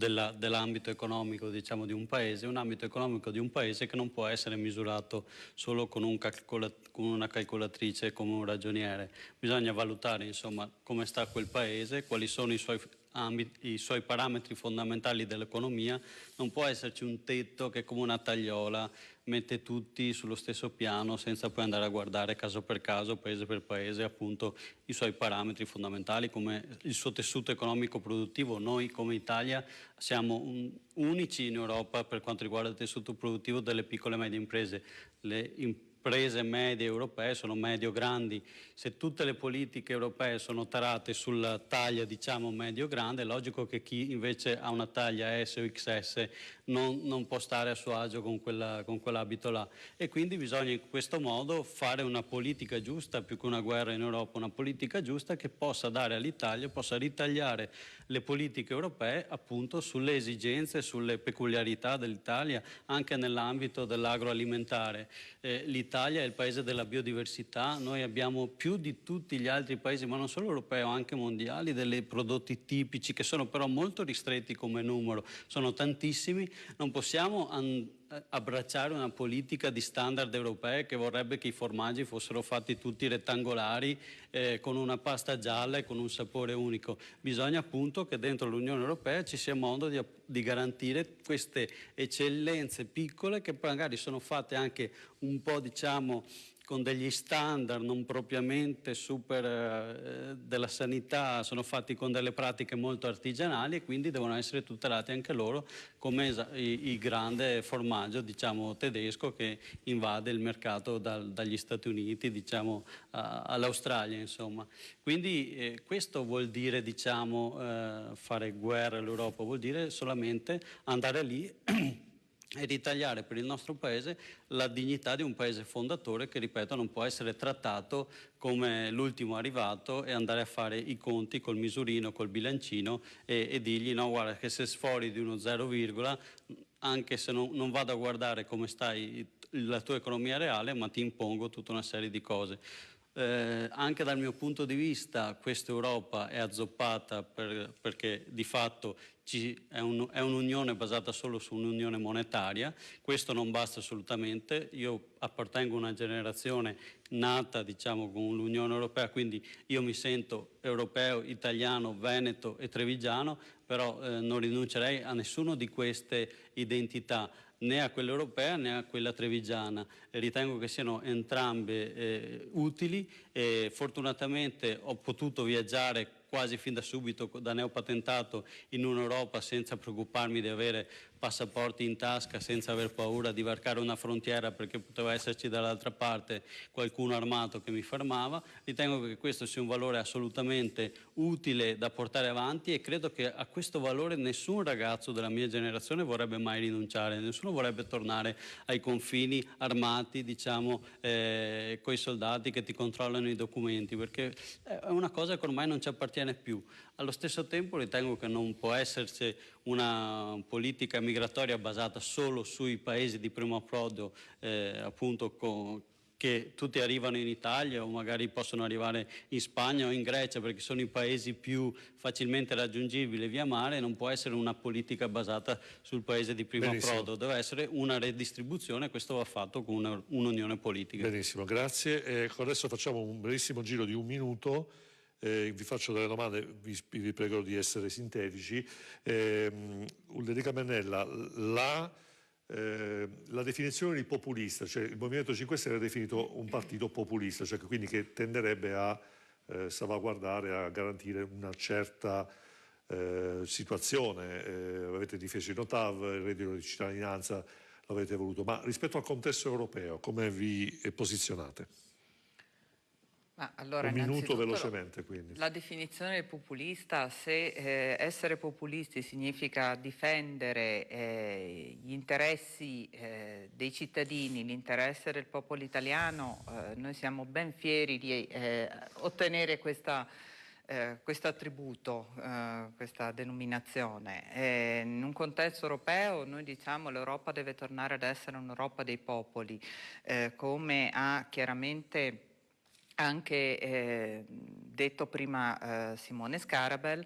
dell'ambito economico, diciamo, di un paese, un ambito economico di un paese che non può essere misurato solo con una calcolatrice, come un ragioniere. Bisogna valutare, insomma, come sta quel paese, quali sono i suoi parametri fondamentali dell'economia. Non può esserci un tetto che, come una tagliola, mette tutti sullo stesso piano senza poi andare a guardare caso per caso, paese per paese, appunto i suoi parametri fondamentali, come il suo tessuto economico produttivo. Noi come Italia siamo unici in Europa per quanto riguarda il tessuto produttivo delle piccole e medie imprese. Le imprese medie europee sono medio-grandi. Se tutte le politiche europee sono tarate sulla taglia, diciamo, medio-grande, è logico che chi invece ha una taglia S o XS non può stare a suo agio con quell'abito là. E quindi bisogna in questo modo fare una politica giusta, più che una guerra in Europa, una politica giusta che possa dare all'Italia, possa ritagliare le politiche europee appunto sulle esigenze, sulle peculiarità dell'Italia, anche nell'ambito dell'agroalimentare. L'Italia è il paese della biodiversità, noi abbiamo più di tutti gli altri paesi, ma non solo europei, anche mondiali, dei prodotti tipici che sono però molto ristretti come numero, sono tantissimi. Non possiamo abbracciare una politica di standard europee che vorrebbe che i formaggi fossero fatti tutti rettangolari, con una pasta gialla e con un sapore unico. Bisogna appunto che dentro l'Unione Europea ci sia modo di garantire queste eccellenze piccole che magari sono fatte anche un po', diciamo, con degli standard non propriamente super della sanità, sono fatti con delle pratiche molto artigianali e quindi devono essere tutelati anche loro, come il grande formaggio, diciamo, tedesco che invade il mercato dagli Stati Uniti, diciamo, all'Australia, insomma. Quindi questo vuol dire, diciamo, fare guerra all'Europa, vuol dire solamente andare lì e ritagliare per il nostro paese la dignità di un paese fondatore che, ripeto, non può essere trattato come l'ultimo arrivato e andare a fare i conti col misurino, col bilancino e dirgli no, guarda che se sfori di uno 0, anche se non vado a guardare come sta la tua economia reale, ma ti impongo tutta una serie di cose. Anche dal mio punto di vista questa Europa è azzoppata perché di fatto è un'unione basata solo su un'unione monetaria. Questo non basta assolutamente. Io appartengo a una generazione nata, diciamo, con l'Unione Europea, quindi io mi sento europeo, italiano, veneto e trevigiano, però non rinuncerei a nessuna di queste identità, né a quella europea né a quella trevigiana. Ritengo che siano entrambe utili e fortunatamente ho potuto viaggiare quasi fin da subito, da neopatentato, in un'Europa senza preoccuparmi di avere passaporti in tasca, senza aver paura di varcare una frontiera perché poteva esserci dall'altra parte qualcuno armato che mi fermava. Ritengo che questo sia un valore assolutamente utile da portare avanti e credo che a questo valore nessun ragazzo della mia generazione vorrebbe mai rinunciare, nessuno vorrebbe tornare ai confini armati, diciamo, coi soldati che ti controllano i documenti, perché è una cosa che ormai non ci appartiene più. Allo stesso tempo ritengo che non può esserci una politica migratoria basata solo sui paesi di primo approdo, appunto che tutti arrivano in Italia o magari possono arrivare in Spagna o in Grecia perché sono i paesi più facilmente raggiungibili via mare. Non può essere una politica basata sul paese di primo approdo, deve essere una redistribuzione, questo va fatto con un'unione politica. Benissimo, grazie. Adesso facciamo un brevissimo giro di 1 minuto. Vi faccio delle domande, vi prego di essere sintetici. Ulrica Mennella, la definizione di populista, cioè il Movimento 5 Stelle è definito un partito populista, cioè quindi che tenderebbe a salvaguardare, a garantire una certa situazione. Avete difeso i Notav, il reddito di cittadinanza l'avete voluto, ma rispetto al contesto europeo come vi posizionate? Allora, 1 minuto velocemente, quindi. La definizione di populista, se essere populisti significa difendere gli interessi dei cittadini, l'interesse del popolo italiano, noi siamo ben fieri di ottenere questo attributo, questa denominazione. In un contesto europeo noi diciamo l'Europa deve tornare ad essere un'Europa dei popoli, come ha chiaramente anche detto prima Simone Scarabel.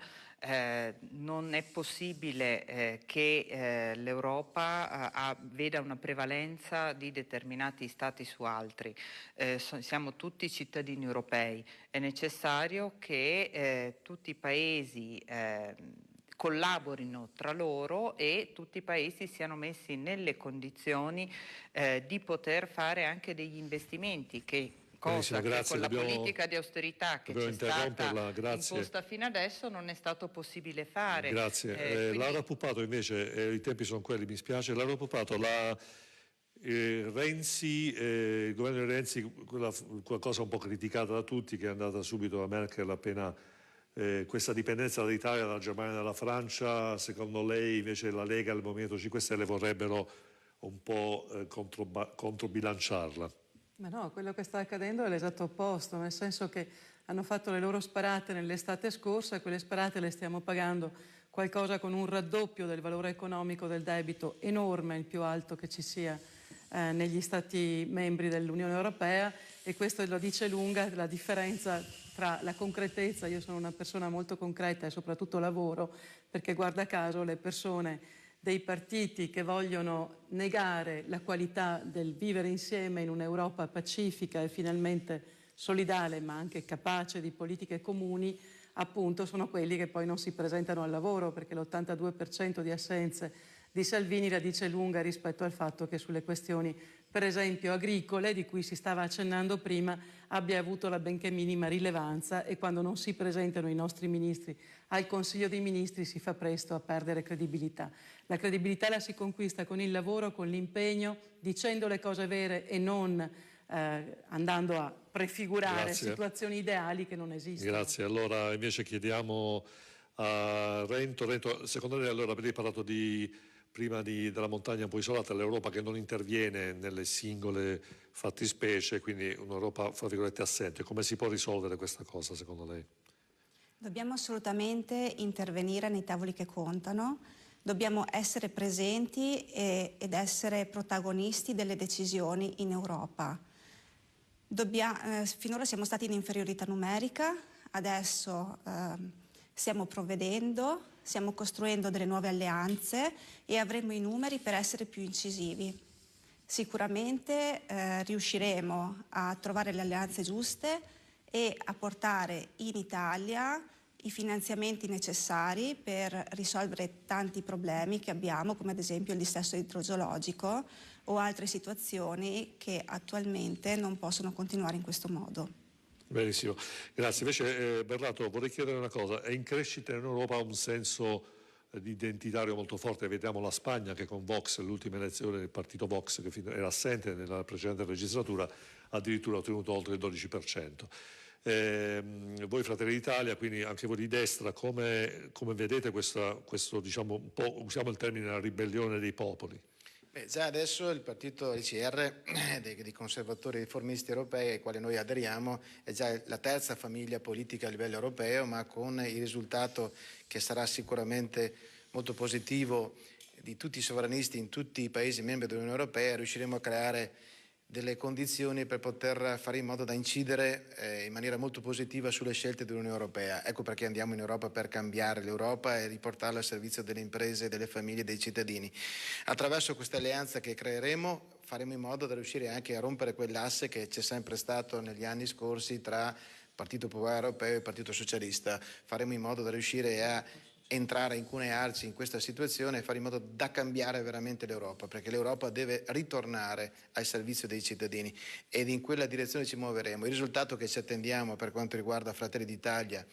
Non è possibile che l'Europa veda una prevalenza di determinati stati su altri. Siamo tutti cittadini europei, è necessario che tutti i paesi collaborino tra loro e tutti i paesi siano messi nelle condizioni di poter fare anche degli investimenti che cosa che con la politica di austerità che c'è stata imposta fino adesso non è stato possibile fare. Grazie. Quindi... Laura Puppato invece, i tempi sono quelli, mi spiace. Laura Puppato, Renzi, il governo di Renzi, qualcosa un po' criticata da tutti, che è andata subito a Merkel appena questa dipendenza dall'Italia, dalla Germania e dalla Francia. Secondo lei invece la Lega e il Movimento 5 Stelle vorrebbero un po' controbilanciarla? Ma no, quello che sta accadendo è l'esatto opposto, nel senso che hanno fatto le loro sparate nell'estate scorsa e quelle sparate le stiamo pagando qualcosa con un raddoppio del valore economico del debito enorme, il più alto che ci sia negli Stati membri dell'Unione Europea, e questo lo dice lunga la differenza tra la concretezza. Io sono una persona molto concreta e soprattutto lavoro, perché guarda caso le persone dei partiti che vogliono negare la qualità del vivere insieme in un'Europa pacifica e finalmente solidale, ma anche capace di politiche comuni, appunto sono quelli che poi non si presentano al lavoro, perché l'82% di assenze di Salvini la dice lunga rispetto al fatto che sulle questioni, per esempio agricole, di cui si stava accennando prima, abbia avuto la benché minima rilevanza, e quando non si presentano i nostri ministri al Consiglio dei Ministri si fa presto a perdere credibilità. La credibilità la si conquista con il lavoro, con l'impegno, dicendo le cose vere e non andando a prefigurare situazioni ideali che non esistono. Grazie. Allora invece chiediamo a Rento, secondo lei allora avete parlato prima della montagna un po' isolata, l'Europa che non interviene nelle singole fattispecie, quindi un'Europa fra virgolette assente. Come si può risolvere questa cosa secondo lei? Dobbiamo assolutamente intervenire nei tavoli che contano, dobbiamo essere presenti ed essere protagonisti delle decisioni in Europa. Finora siamo stati in inferiorità numerica, adesso stiamo provvedendo, stiamo costruendo delle nuove alleanze e avremo i numeri per essere più incisivi. Sicuramente riusciremo a trovare le alleanze giuste e a portare in Italia i finanziamenti necessari per risolvere tanti problemi che abbiamo, come ad esempio il dissesto idrogeologico o altre situazioni che attualmente non possono continuare in questo modo. Benissimo, grazie. Invece Berlato, vorrei chiedere una cosa: è in crescita in Europa un senso di identitario molto forte? Vediamo la Spagna che con Vox, l'ultima elezione del partito Vox che era assente nella precedente legislatura, addirittura ha ottenuto oltre il 12%. Voi Fratelli d'Italia, quindi anche voi di destra, come vedete questo diciamo un po', usiamo il termine, la ribellione dei popoli? Beh, già adesso il partito ICR dei conservatori riformisti europei, ai quali noi aderiamo, è già la terza famiglia politica a livello europeo, ma con il risultato che sarà sicuramente molto positivo di tutti i sovranisti in tutti i Paesi membri dell'Unione Europea, riusciremo a creare delle condizioni per poter fare in modo da incidere in maniera molto positiva sulle scelte dell'Unione Europea. Ecco perché andiamo in Europa, per cambiare l'Europa e riportarla al servizio delle imprese, delle famiglie e dei cittadini. Attraverso questa alleanza che creeremo faremo in modo da riuscire anche a rompere quell'asse che c'è sempre stato negli anni scorsi tra Partito Popolare Europeo e Partito Socialista. Faremo in modo da riuscire a entrare, incunearci in questa situazione e fare in modo da cambiare veramente l'Europa, perché l'Europa deve ritornare al servizio dei cittadini ed in quella direzione ci muoveremo. Il risultato che ci attendiamo per quanto riguarda Fratelli d'Italia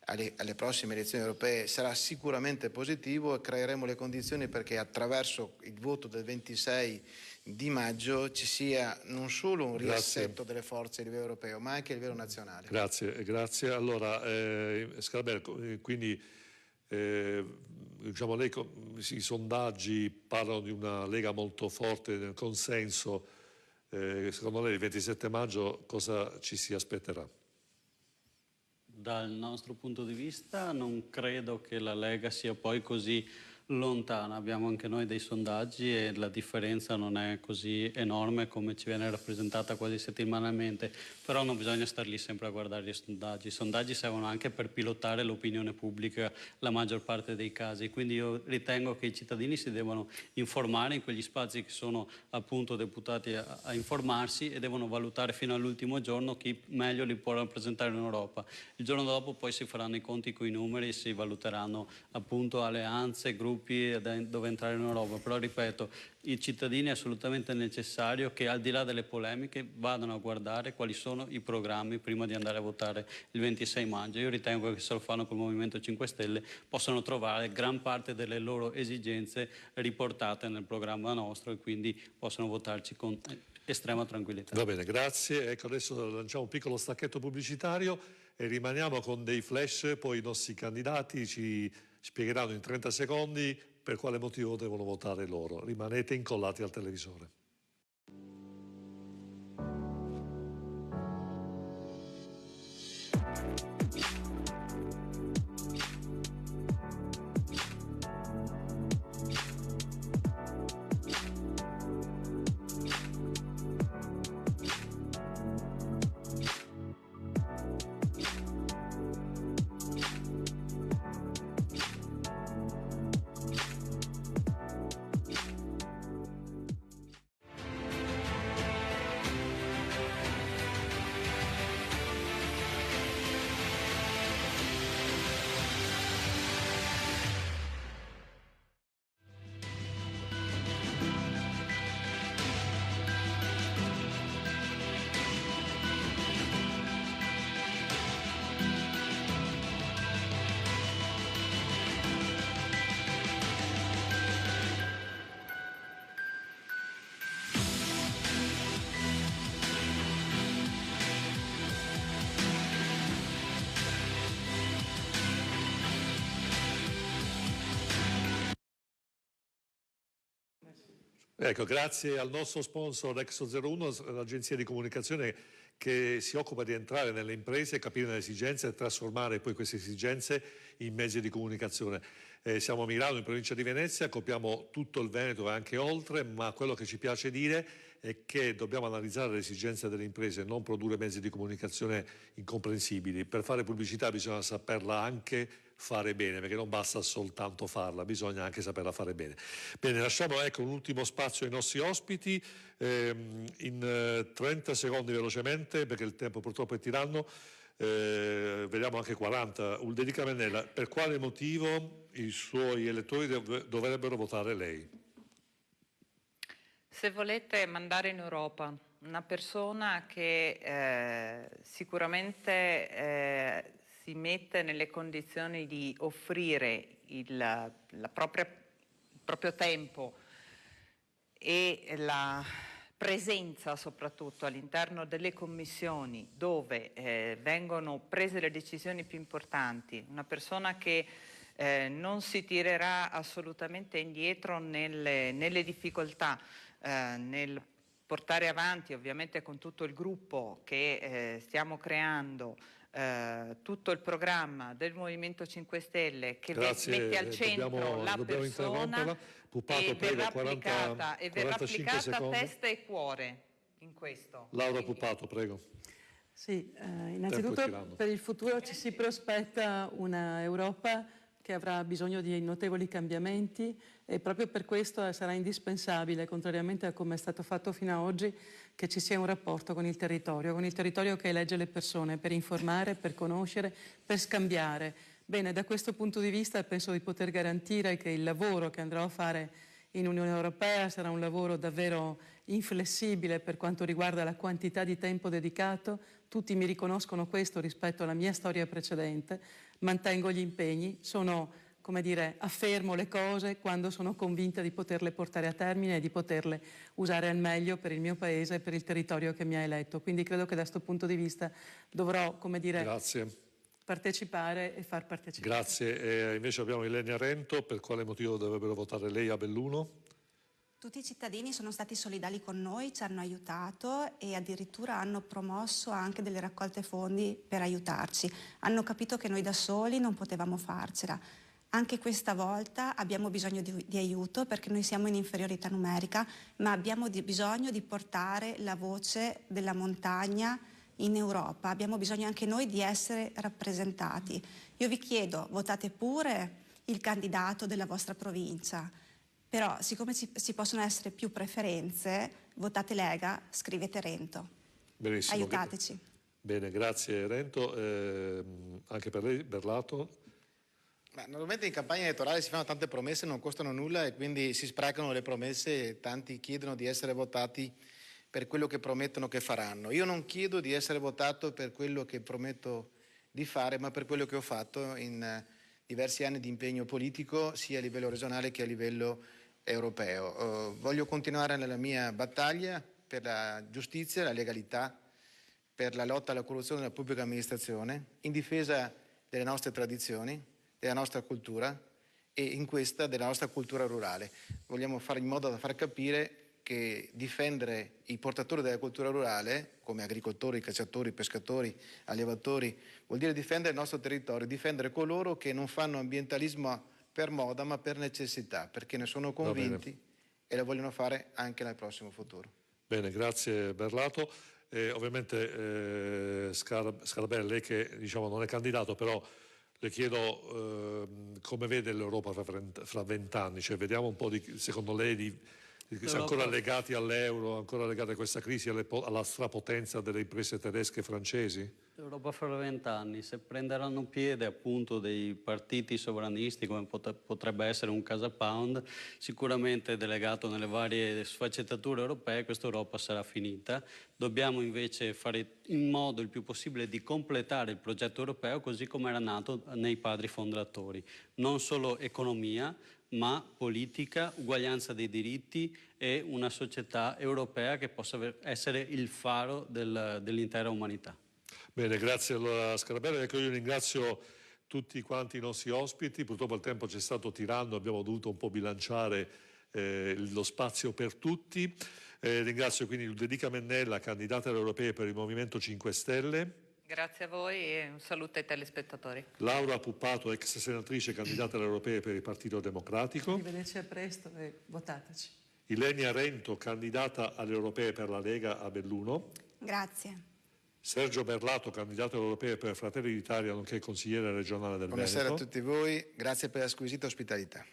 alle prossime elezioni europee sarà sicuramente positivo e creeremo le condizioni perché attraverso il voto del 26 di maggio ci sia non solo un riassetto delle forze a livello europeo, ma anche a livello nazionale. Grazie. Allora, Scarabello, quindi diciamo i sondaggi parlano di una Lega molto forte nel consenso. Secondo lei il 27 maggio cosa ci si aspetterà? Dal nostro punto di vista non credo che la Lega sia poi così lontana, abbiamo anche noi dei sondaggi e la differenza non è così enorme come ci viene rappresentata quasi settimanalmente, però non bisogna star lì sempre a guardare i sondaggi servono anche per pilotare l'opinione pubblica la maggior parte dei casi, quindi io ritengo che i cittadini si devono informare in quegli spazi che sono appunto deputati a informarsi e devono valutare fino all'ultimo giorno chi meglio li può rappresentare in Europa. Il giorno dopo poi si faranno i conti con i numeri e si valuteranno appunto alleanze, gruppi dove entrare in Europa, però ripeto, i cittadini è assolutamente necessario che al di là delle polemiche vadano a guardare quali sono i programmi prima di andare a votare il 26 maggio. Io ritengo che se lo fanno col Movimento 5 Stelle possano trovare gran parte delle loro esigenze riportate nel programma nostro e quindi possono votarci con estrema tranquillità. Va bene, grazie. Ecco, adesso lanciamo un piccolo stacchetto pubblicitario e rimaniamo con dei flash, poi i nostri candidati ci spiegheranno in 30 secondi per quale motivo devono votare loro. Rimanete incollati al televisore. Ecco, grazie al nostro sponsor Exo01, l'agenzia di comunicazione che si occupa di entrare nelle imprese, capire le esigenze e trasformare poi queste esigenze in mezzi di comunicazione. Siamo a Milano, in provincia di Venezia, copriamo tutto il Veneto e anche oltre, ma quello che ci piace dire è che dobbiamo analizzare le esigenze delle imprese, non produrre mezzi di comunicazione incomprensibili. Per fare pubblicità bisogna saperla anche fare bene, perché non basta soltanto farla, bisogna anche saperla fare bene. Bene, lasciamo un ultimo spazio ai nostri ospiti, in 30 secondi velocemente, perché il tempo purtroppo è tiranno, vediamo anche 40. Ulrica Mennella, per quale motivo i suoi elettori dovrebbero votare lei? Se volete mandare in Europa una persona che sicuramente si mette nelle condizioni di offrire il proprio tempo e la presenza soprattutto all'interno delle commissioni dove vengono prese le decisioni più importanti, una persona che non si tirerà assolutamente indietro nelle difficoltà, nel portare avanti ovviamente con tutto il gruppo che stiamo creando tutto il programma del Movimento 5 Stelle che mette al centro la persona Puppato, e prego, verrà applicata secondi. testa e cuore in questo. Laura Quindi, Puppato, prego. Sì, innanzitutto per il futuro ci si prospetta una Europa che avrà bisogno di notevoli cambiamenti e proprio per questo sarà indispensabile, contrariamente a come è stato fatto fino ad oggi, che ci sia un rapporto con il territorio che elegge le persone per informare, per conoscere, per scambiare. Bene, da questo punto di vista penso di poter garantire che il lavoro che andrò a fare in Unione Europea sarà un lavoro davvero inflessibile per quanto riguarda la quantità di tempo dedicato. Tutti mi riconoscono questo rispetto alla mia storia precedente. Mantengo gli impegni, affermo le cose quando sono convinta di poterle portare a termine e di poterle usare al meglio per il mio paese e per il territorio che mi ha eletto. Quindi credo che da questo punto di vista dovrò, Grazie. partecipare e far partecipare. Grazie. Invece abbiamo Ilenia Rento. Per quale motivo dovrebbero votare lei a Belluno? Tutti i cittadini sono stati solidali con noi, ci hanno aiutato e addirittura hanno promosso anche delle raccolte fondi per aiutarci. Hanno capito che noi da soli non potevamo farcela. Anche questa volta abbiamo bisogno di aiuto perché noi siamo in inferiorità numerica, ma abbiamo bisogno di portare la voce della montagna in Europa. Abbiamo bisogno anche noi di essere rappresentati. Io vi chiedo, votate pure il candidato della vostra provincia. Però, siccome ci possono essere più preferenze, votate Lega, scrivete Rento. Benissimo. Aiutateci. Bene, grazie Rento. Anche per lei, Berlato? Normalmente in campagna elettorale si fanno tante promesse, non costano nulla e quindi si sprecano le promesse e tanti chiedono di essere votati per quello che promettono che faranno. Io non chiedo di essere votato per quello che prometto di fare, ma per quello che ho fatto in diversi anni di impegno politico, sia a livello regionale che a livello europeo. Voglio continuare nella mia battaglia per la giustizia, la legalità, per la lotta alla corruzione nella pubblica amministrazione, in difesa delle nostre tradizioni, della nostra cultura e in questa della nostra cultura rurale. Vogliamo fare in modo da far capire che difendere i portatori della cultura rurale, come agricoltori, cacciatori, pescatori, allevatori, vuol dire difendere il nostro territorio, difendere coloro che non fanno ambientalismo per moda ma per necessità, perché ne sono convinti e lo vogliono fare anche nel prossimo futuro. Bene, grazie Berlato. Ovviamente Scarabelli, lei che non è candidato, però le chiedo come vede l'Europa fra 20 anni, cioè vediamo un po' secondo lei ancora legati all'euro, ancora legati a questa crisi, alla strapotenza delle imprese tedesche e francesi? L'Europa fra 20 anni, se prenderanno piede appunto dei partiti sovranisti come potrebbe essere un Casa Pound, sicuramente delegato nelle varie sfaccettature europee, questa Europa sarà finita. Dobbiamo invece fare in modo il più possibile di completare il progetto europeo così come era nato nei padri fondatori. Non solo economia, ma politica, uguaglianza dei diritti e una società europea che possa essere il faro dell'intera umanità. Bene, grazie allora Scarabelli. Ecco, io ringrazio tutti quanti i nostri ospiti. Purtroppo il tempo ci è stato tirando, abbiamo dovuto un po' bilanciare lo spazio per tutti. Ringrazio quindi Ludovica Mennella, candidata alle europee per il Movimento 5 Stelle. Grazie a voi e un saluto ai telespettatori. Laura Puppato, ex senatrice, candidata alle europee per il Partito Democratico. Arrivederci a presto e votateci. Ilenia Rento, candidata alle europee per la Lega a Belluno. Grazie. Sergio Berlato, candidato alle europee per Fratelli d'Italia, nonché consigliere regionale del Buonasera Veneto. a tutti voi, grazie per la squisita ospitalità.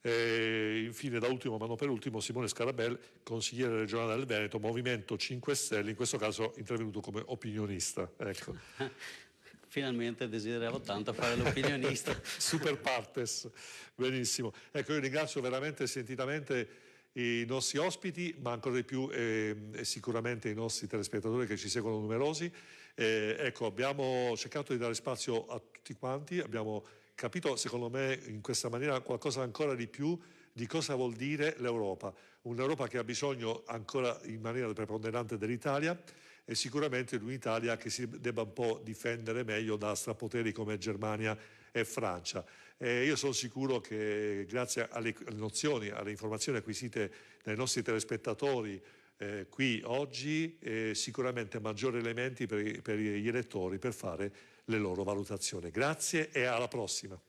E infine, da ultimo ma non per ultimo, Simone Scarabelli, consigliere regionale del Veneto, Movimento 5 Stelle, in questo caso intervenuto come opinionista. Ecco. Finalmente desideravo tanto fare l'opinionista. Super partes, benissimo. Ecco, io ringrazio veramente sentitamente i nostri ospiti, ma ancora di più sicuramente i nostri telespettatori che ci seguono numerosi. Ecco, abbiamo cercato di dare spazio a tutti quanti, abbiamo capito, secondo me, in questa maniera qualcosa ancora di più di cosa vuol dire l'Europa. Un'Europa che ha bisogno ancora in maniera preponderante dell'Italia, e sicuramente un'Italia che si debba un po' difendere meglio da strapoteri come Germania e Francia. Io sono sicuro che grazie alle nozioni, alle informazioni acquisite dai nostri telespettatori qui oggi, sicuramente maggiori elementi per gli elettori per fare le loro valutazioni. Grazie e alla prossima.